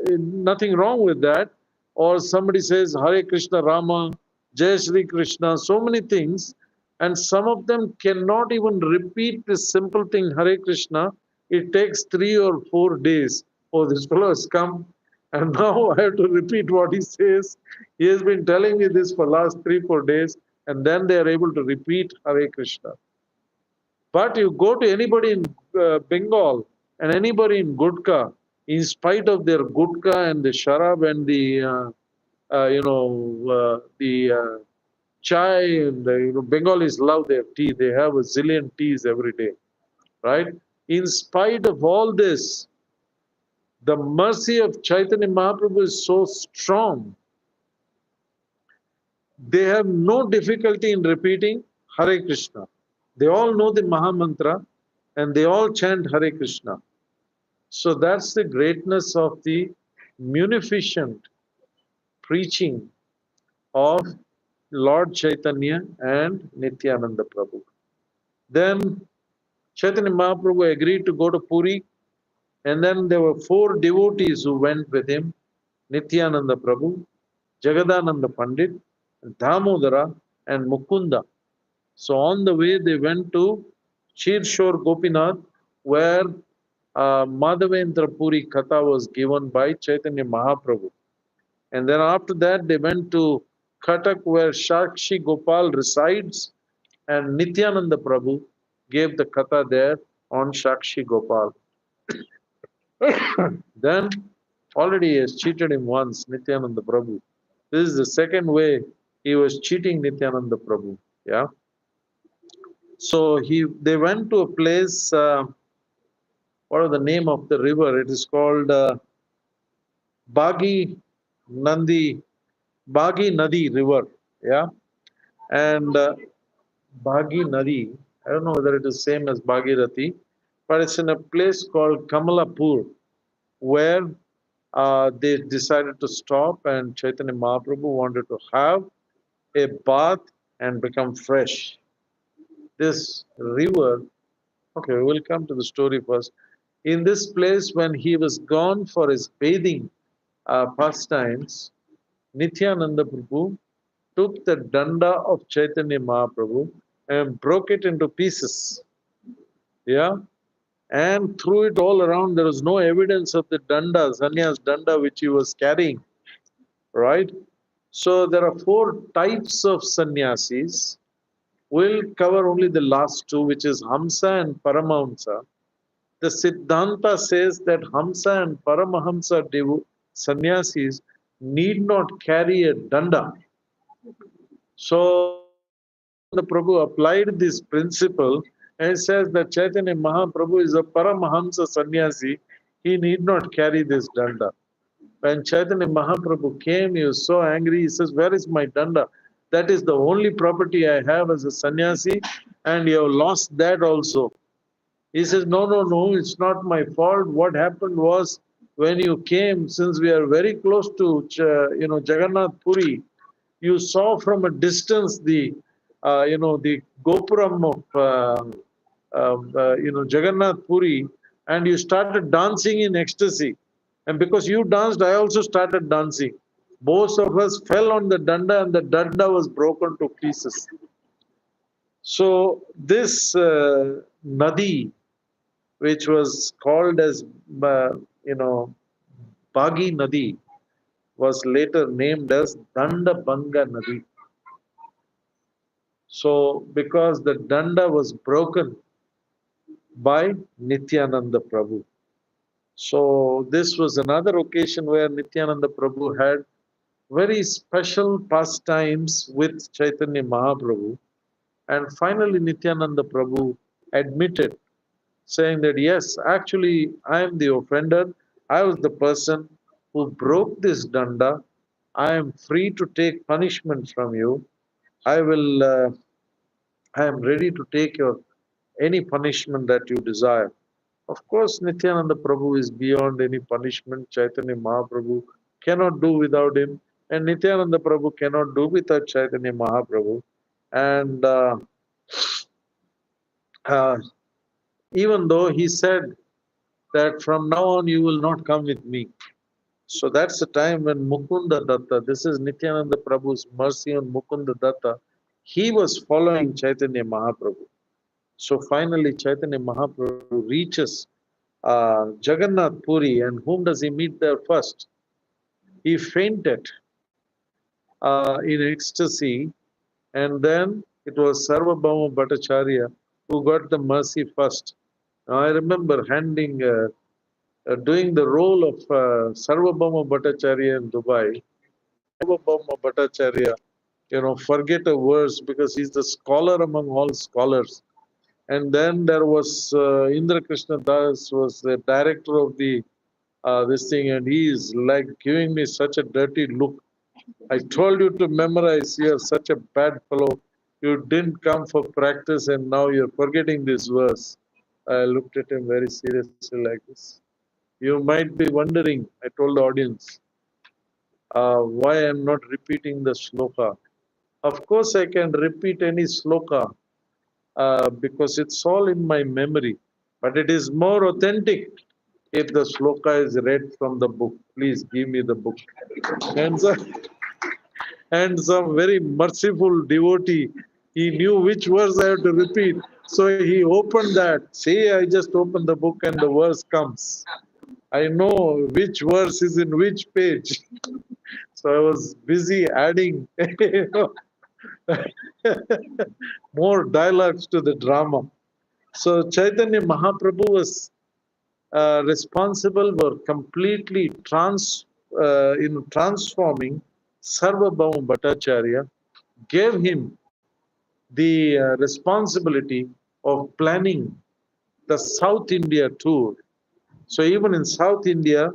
nothing wrong with that. Or somebody says Hare Krishna Rama, Jai Shri Krishna, so many things. And some of them cannot even repeat this simple thing, Hare Krishna. It takes 3 or 4 days. Oh, this fellow has come, and now I have to repeat what he says. He has been telling me this for last 3, 4 days, and then they are able to repeat Hare Krishna. But you go to anybody in Bengal and anybody in Gudka, in spite of their Gudka and the Sharab and the chai and the, Bengalis love their tea. They have a zillion teas every day, right? In spite of all this, the mercy of Chaitanya Mahaprabhu is so strong. They have no difficulty in repeating Hare Krishna. They all know the Maha Mantra and they all chant Hare Krishna. So that's the greatness of the munificent preaching of Lord Chaitanya and Nityananda Prabhu. Then Chaitanya Mahaprabhu agreed to go to Puri, and then there were 4 devotees who went with him: Nityananda Prabhu, Jagadananda Pandit, Damodara, and Mukunda. So on the way, they went to Shirshore Gopinath, where Madhavendra Puri Katha was given by Chaitanya Mahaprabhu. And then after that, they went to Katak, where Shakshi Gopal resides, and Nityananda Prabhu gave the Katha there on Shakshi Gopal. Then already he has cheated him once, Nityananda Prabhu. This is the second way he was cheating Nityananda Prabhu. Yeah. So they went to a place. What is the name of the river? It is called Bagi Nandi, Bagi Nadi River. Yeah. And Bagi Nadi, I don't know whether it is same as Bhagirathi, but it's in a place called Kamalapur, where they decided to stop, and Chaitanya Mahaprabhu wanted to have a bath and become fresh. This river, okay, we'll come to the story first. In this place, when he was gone for his bathing pastimes, Nityananda Prabhu took the danda of Chaitanya Mahaprabhu and broke it into pieces. Yeah, and threw it all around. There was no evidence of the danda, sannyas danda, which he was carrying, right? So there are 4 types of sannyasis. We'll cover only the last 2, which is Hamsa and Paramahamsa. The Siddhanta says that Hamsa and Paramahamsa sannyasis need not carry a danda. So Nityananda Prabhu applied this principle and says that Chaitanya Mahaprabhu is a Paramahamsa sannyasi. He need not carry this danda. When Chaitanya Mahaprabhu came, he was so angry. He says, "Where is my danda? That is the only property I have as a sannyasi, and you have lost that also." He says, "No, no, no, it's not my fault. What happened was when you came, since we are very close to Jagannath Puri, you saw from a distance the gopuram of Jagannath Puri, and you started dancing in ecstasy. And because you danced, I also started dancing. Both of us fell on the danda, and the danda was broken to pieces." So this nadi, which was called as Bagi Nadi, was later named as Danda Banga Nadi. So because the danda was broken by Nityananda Prabhu. So this was another occasion where Nityananda Prabhu had very special pastimes with Chaitanya Mahaprabhu. And finally Nityananda Prabhu admitted, saying that, "Yes, actually I am the offender. I was the person who broke this danda. I am free to take punishment from you. I will I am ready to take any punishment that you desire." Of course, Nityananda Prabhu is beyond any punishment. Chaitanya Mahaprabhu cannot do without him, and Nityananda Prabhu cannot do without Chaitanya Mahaprabhu. And uh, even though he said that from now on you will not come with me. So that's the time when Mukunda Datta, this is Nityananda Prabhu's mercy on Mukunda Datta, he was following Chaitanya Mahaprabhu. So finally, Chaitanya Mahaprabhu reaches Jagannath Puri, and whom does he meet there first? He fainted in ecstasy, and then it was Sarvabhauma Bhattacharya who got the mercy first. I remember doing the role of Sarvabhauma Bhattacharya in Dubai. Sarvabhauma Bhattacharya, forget a verse because he's the scholar among all scholars. And then there was Indra Krishna Das was the director of the this thing, and he is like giving me such a dirty look. I told you to memorize. You're such a bad fellow. You didn't come for practice, and now you're forgetting this verse. I looked at him very seriously like this. You might be wondering, I told the audience, why I'm not repeating the sloka. Of course, I can repeat any sloka because it's all in my memory. But it is more authentic if the sloka is read from the book. Please give me the book. And, so, and some very merciful devotee, he knew which verse I have to repeat. So he opened that. See, I just opened the book and the verse comes. I know which verse is in which page. So I was busy adding more dialogues to the drama. So Chaitanya Mahaprabhu was responsible for completely transforming Sarvabhauma Bhattacharya, gave him the responsibility of planning the South India tour. So even in South India,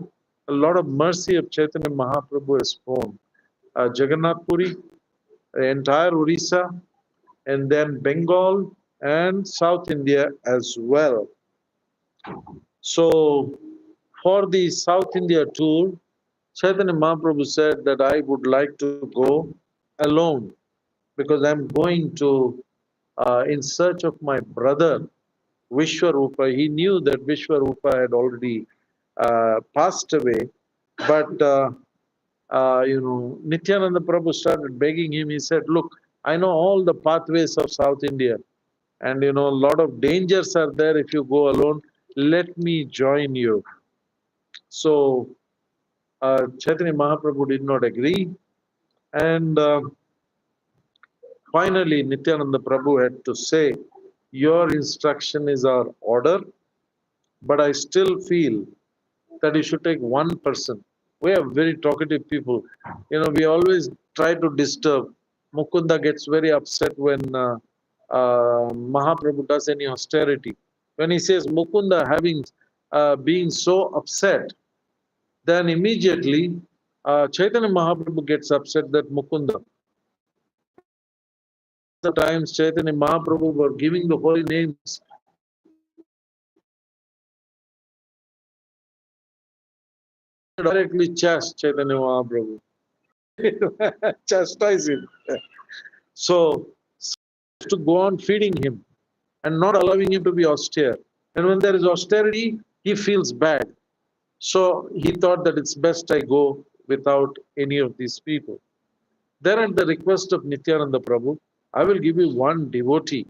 a lot of mercy of Chaitanya Mahaprabhu is shown. Jagannath Puri, the entire Orissa, and then Bengal and South India as well. So for the South India tour, Chaitanya Mahaprabhu said that I would like to go alone because I'm going to in search of my brother Vishwarupa. He knew that Vishwarupa had already passed away, but Nityananda Prabhu started begging him. He said, "Look, I know all the pathways of South India, and a lot of dangers are there if you go alone. Let me join you." So Chaitanya Mahaprabhu did not agree, and finally Nityananda Prabhu had to say, "Your instruction is our order, but I still feel that you should take one person." We are very talkative people. We always try to disturb. Mukunda gets very upset when Mahaprabhu does any austerity. When he says Mukunda being so upset, then immediately Chaitanya Mahaprabhu gets upset that Mukunda. The times Chaitanya Mahaprabhu were giving the holy names, directly chast Chaitanya Mahaprabhu. Chastise him. So, to go on feeding him and not allowing him to be austere. And when there is austerity, he feels bad. So he thought that it's best I go without any of these people. Then, at the request of Nityananda Prabhu, I will give you one devotee.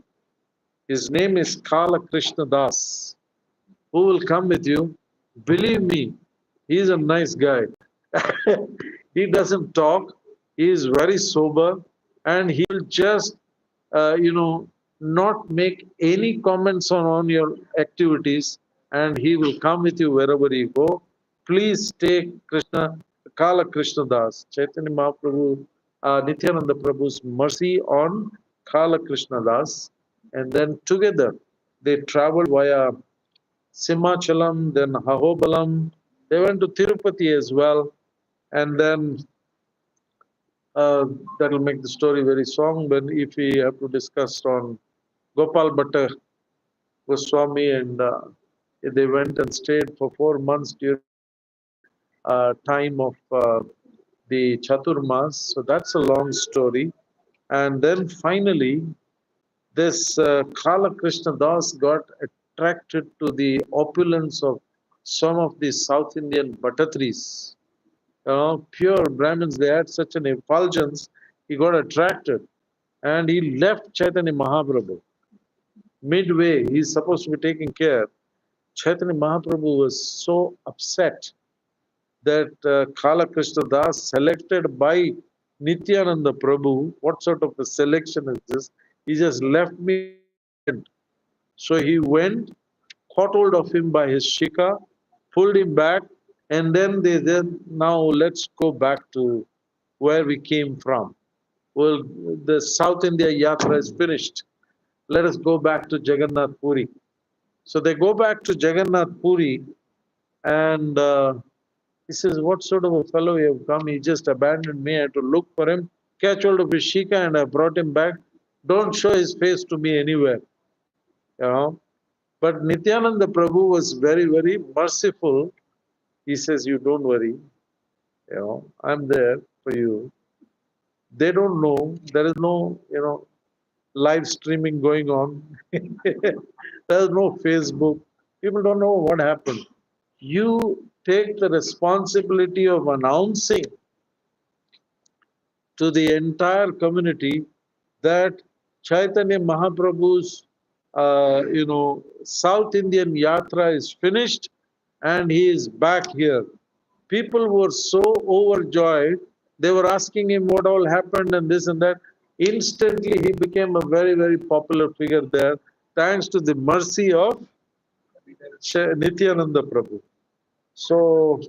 His name is Kala Krishna Das, who will come with you. Believe me, he is a nice guy. He doesn't talk, he is very sober, and he will just, not make any comments on your activities, and he will come with you wherever you go. Please take Kala Krishna Das, Chaitanya Mahaprabhu, Nityananda Prabhu's mercy on Kala Krishna Das, and then together they traveled via Simachalam, then Ahobalam. They went to Tirupati as well, and then that will make the story very long. But if we have to discuss on Gopal Bhatta Goswami, and they went and stayed for 4 months during time of the Chaturmas. So that's a long story. And then finally, this Kala Krishna Das got attracted to the opulence of some of the South Indian Bhattatris. Pure Brahmins, they had such an effulgence, he got attracted and he left Chaitanya Mahaprabhu. Midway, he's supposed to be taking care. Chaitanya Mahaprabhu was so upset that Kala Krishna Das, selected by Nityananda Prabhu, what sort of a selection is this? He just left me. So he went, caught hold of him by his shika, pulled him back, and then they said, now let's go back to where we came from. Well, the South India Yatra is finished. Let us go back to Jagannath Puri. So they go back to Jagannath Puri, and he says, what sort of a fellow you have come? He just abandoned me. I had to look for him, catch hold of his shika, and I brought him back. Don't show his face to me anywhere. You know. But Nityananda Prabhu was very, very merciful. He says, you don't worry. You know, I'm there for you. They don't know. There is no, live streaming going on. There's no Facebook. People don't know what happened. You take the responsibility of announcing to the entire community that Chaitanya Mahaprabhu's, South Indian Yatra is finished and he is back here. People were so overjoyed. They were asking him what all happened and this and that. Instantly, he became a very, very popular figure there, thanks to the mercy of Nityananda Prabhu. So,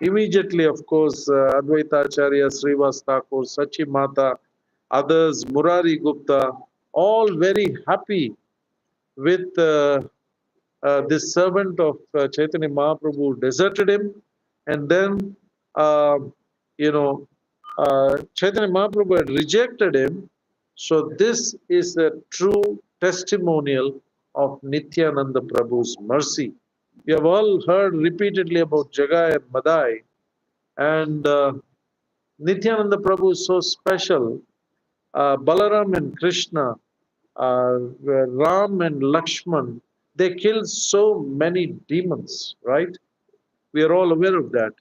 immediately, of course, Advaita Acharya, Srivas Thakur, Sachi Mata, others, Murari Gupta, all very happy with this servant of Chaitanya Mahaprabhu deserted him, and then, Chaitanya Mahaprabhu had rejected him. So this is a true testimonial of Nityananda Prabhu's mercy. We have all heard repeatedly about Jagai and Madai, and Nityananda Prabhu is so special. Balaram and Krishna, Ram and Lakshman, they killed so many demons, right? We are all aware of that.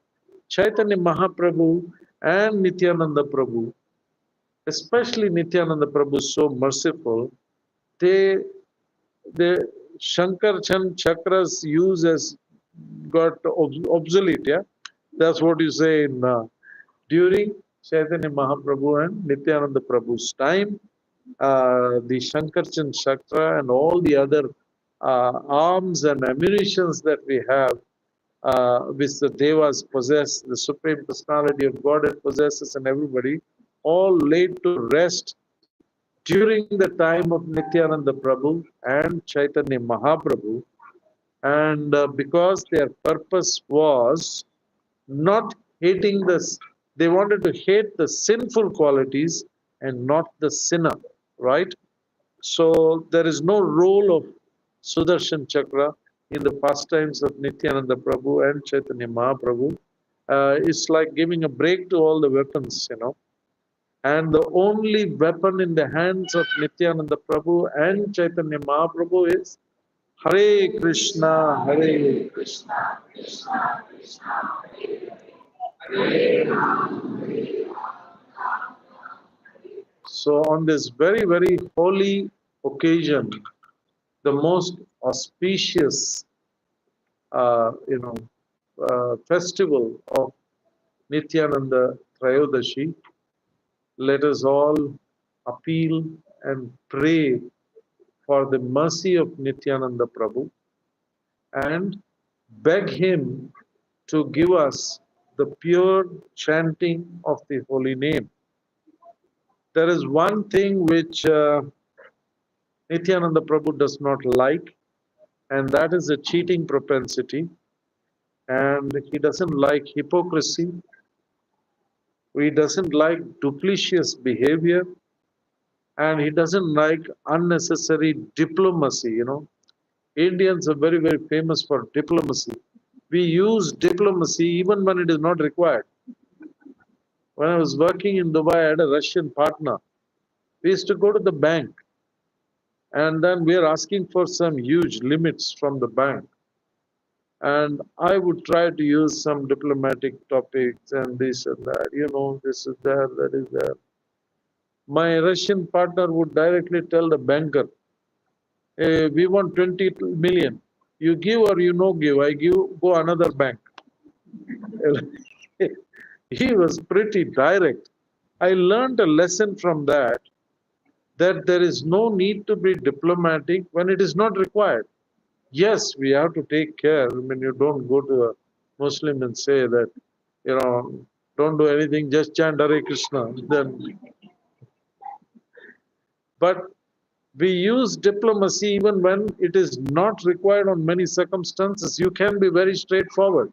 Chaitanya Mahaprabhu and Nityananda Prabhu, especially Nityananda Prabhu, is so merciful. The Shankar Chand Chakras use has got obsolete, yeah? That's what you say in during Chaitanya Mahaprabhu and Nityananda Prabhu's time. The Shankar Chand Chakra and all the other arms and ammunitions that we have, which the Devas possess, the Supreme Personality of Godhead possesses, and everybody, all laid to rest during the time of Nityananda Prabhu and Chaitanya Mahaprabhu. And because their purpose was not hating this, they wanted to hate the sinful qualities and not the sinner, right? So there is no role of Sudarshan Chakra in the pastimes of Nityananda Prabhu and Chaitanya Mahaprabhu. It's like giving a break to all the weapons, And the only weapon in the hands of Nityananda Prabhu and Chaitanya Mahaprabhu is Hare Krishna, Hare Krishna, Krishna Krishna, Hare Hare. So on this very, very holy occasion, the most auspicious, festival of Nityananda Trayodashi, let us all appeal and pray for the mercy of Nityananda Prabhu and beg him to give us the pure chanting of the holy name. There is one thing which Nityananda Prabhu does not like, and that is a cheating propensity. And he doesn't like hypocrisy. He doesn't like duplicitous behavior. And he doesn't like unnecessary diplomacy, Indians are very, very famous for diplomacy. We use diplomacy even when it is not required. When I was working in Dubai, I had a Russian partner. We used to go to the bank, and then we are asking for some huge limits from the bank. And I would try to use some diplomatic topics and this and that, this is there, that is there. My Russian partner would directly tell the banker, hey, we want 20 million. You give or you no give, I give, go another bank. He was pretty direct. I learned a lesson from that that there is no need to be diplomatic when it is not required. Yes, we have to take care. I mean, you don't go to a Muslim and say that, don't do anything, just chant Hare Krishna. But we use diplomacy even when it is not required on many circumstances. You can be very straightforward.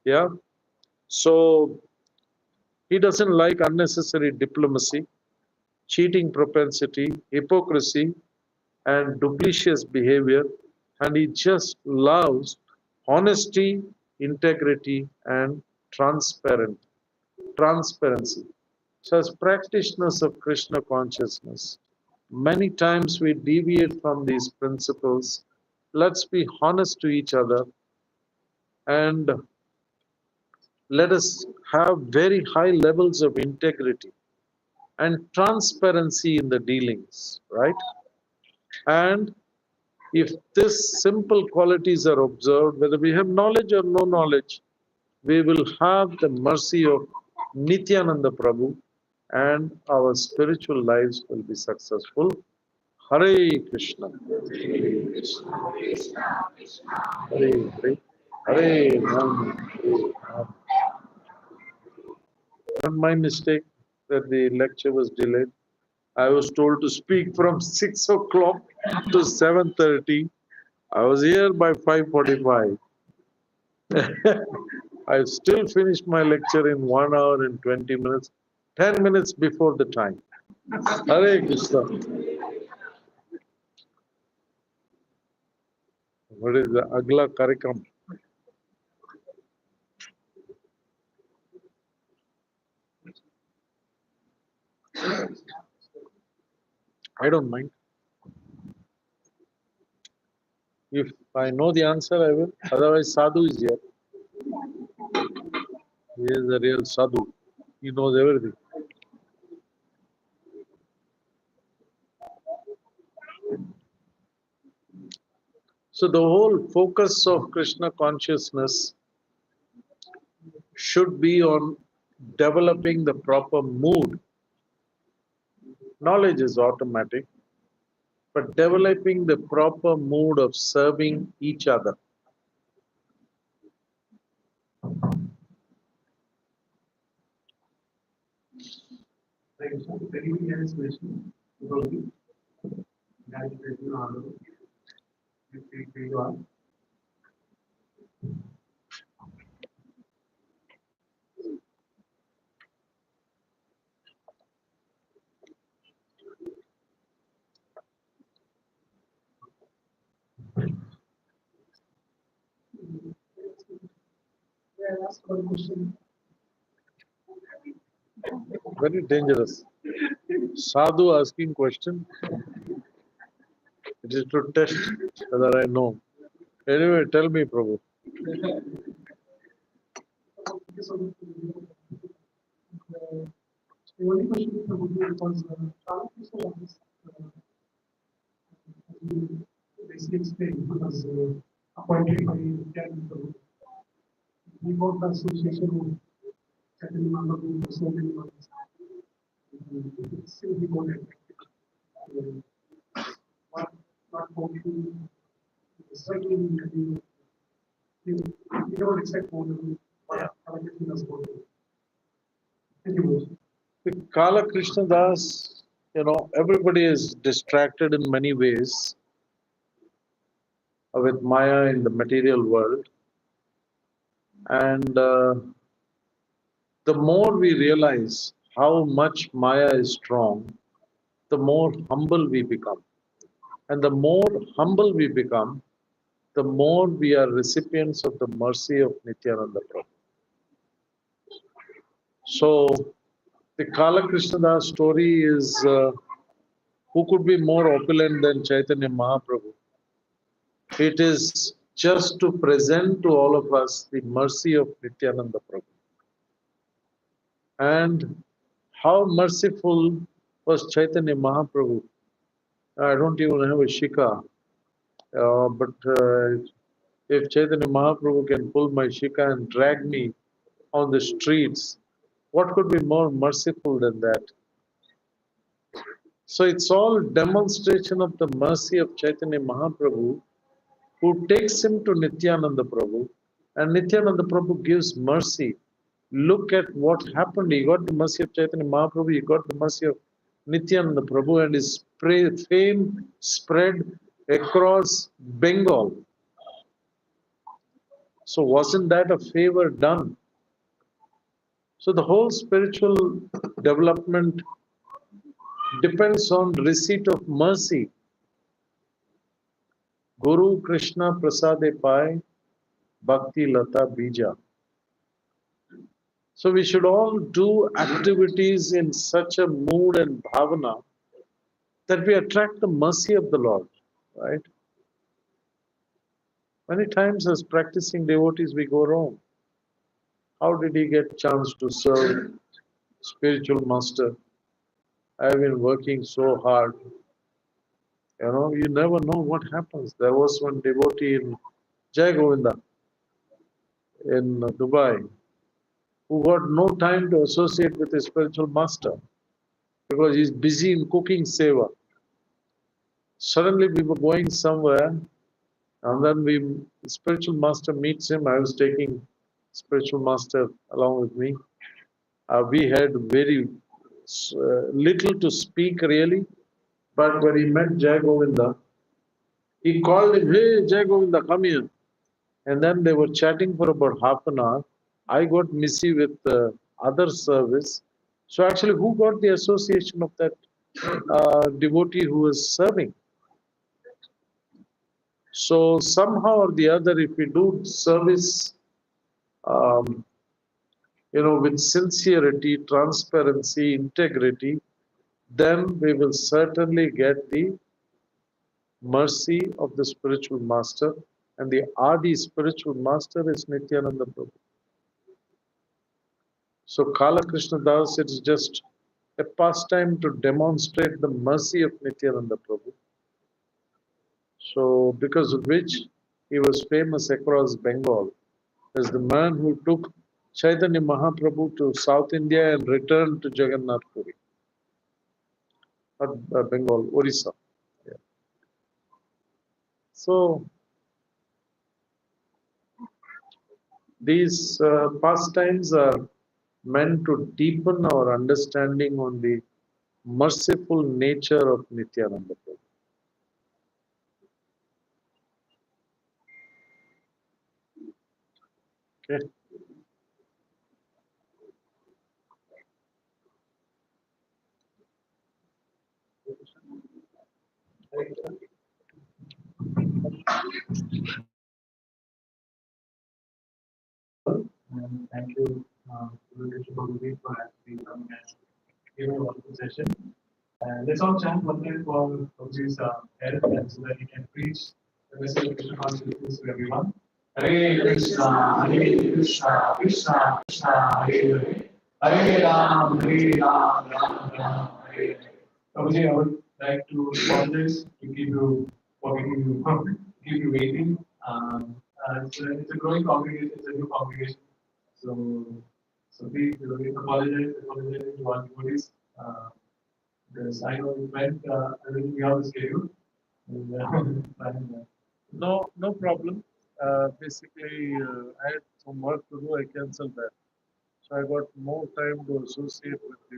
Yeah. So he doesn't like unnecessary diplomacy, cheating propensity, hypocrisy, and duplicitous behavior. And he just loves honesty, integrity, and transparency. So, as practitioners of Krishna consciousness, many times we deviate from these principles. Let's be honest to each other and let us have very high levels of integrity and transparency in the dealings, right? And if these simple qualities are observed, whether we have knowledge or no knowledge, we will have the mercy of Nityananda Prabhu and our spiritual lives will be successful. Hare Krishna. Hare Krishna. Hare Hare. Hare Ram. Hare Ram. Not my mistake that the lecture was delayed. I was told to speak from 6 o'clock to 7:30. I was here by 5:45. I still finished my lecture in 1 hour and 20 minutes, 10 minutes before the time. Hare Krishna. What is the Agla Karikam? I don't mind. If I know the answer, I will. Otherwise, Sadhu is here. He is a real Sadhu. He knows everything. So the whole focus of Krishna consciousness should be on developing the proper mood. Knowledge is automatic, but developing the proper mood of serving each other. Very dangerous. Sadhu asking question. It is to test whether I know. Anyway, tell me, Prabhu. The only question was basically explained because appointed by Nityanand. We got the association of certain number of so many months. Still we got it. Not working, struggling, we don't expect more than what everything is going to. Thank you. With Kala Krishna Das, everybody is distracted in many ways with Maya in the material world. And the more we realize how much Maya is strong, the more humble we become. And the more humble we become, the more we are recipients of the mercy of Nityananda Prabhu. So, the Kala Krishna Das story is who could be more opulent than Chaitanya Mahaprabhu? It is just to present to all of us the mercy of Nityananda Prabhu. And how merciful was Chaitanya Mahaprabhu? I don't even have a shika, but if Chaitanya Mahaprabhu can pull my shika and drag me on the streets, what could be more merciful than that? So it's all demonstration of the mercy of Chaitanya Mahaprabhu, who takes him to Nityananda Prabhu, and Nityananda Prabhu gives mercy. Look at what happened. He got the mercy of Chaitanya Mahaprabhu, he got the mercy of Nityananda Prabhu, and his fame spread across Bengal. So, wasn't that a favor done? So, the whole spiritual development depends on receipt of mercy. Guru Krishna Prasade Pai Bhakti Lata Bija. So we should all do activities in such a mood and bhavana that we attract the mercy of the Lord, right? Many times as practicing devotees we go wrong. How did he get chance to serve spiritual master? I have been working so hard. You never know what happens. There was one devotee in Jai Govinda in Dubai who got no time to associate with his spiritual master because he's busy in cooking seva. Suddenly we were going somewhere, and then the spiritual master meets him. I was taking spiritual master along with me. We had very little to speak really, but when he met Jai Govinda, he called him, "Hey, Jai Govinda, come here." And then they were chatting for about half an hour. I got messy with other service. So actually, who got the association of that devotee who was serving? So somehow or the other, if we do service, um, with sincerity, transparency, integrity, then we will certainly get the mercy of the spiritual master. And the Adi spiritual master is Nityananda Prabhu. So Kala Krishna Das, it is just a pastime to demonstrate the mercy of Nityananda Prabhu. So because of which he was famous across Bengal as the man who took Chaitanya Mahaprabhu to South India and returned to Jagannath Puri, not Bengal, Orissa. Yeah. So these pastimes are meant to deepen our understanding on the merciful nature of Nityananda Prabhu. Okay. And thank you, Prabhu, for actually coming and giving us the session. And let's all chant one time for Prabhu's help and so that he can preach the message of Krishna consciousness to everyone. Hare Krishna, Krishna Krishna, Hare Hare, Hare Ram, Ram Ram, Hare Hare. Prabhuji, I would like to apologize to keep you for keeping you keep you waiting. It's a growing congregation, it's a new congregation. So, so please apologize to all devotees. Because I know it went everything we have scheduled. And, No, no problem. Basically, I had some work to do. I cancelled that. So I got more time to associate with you.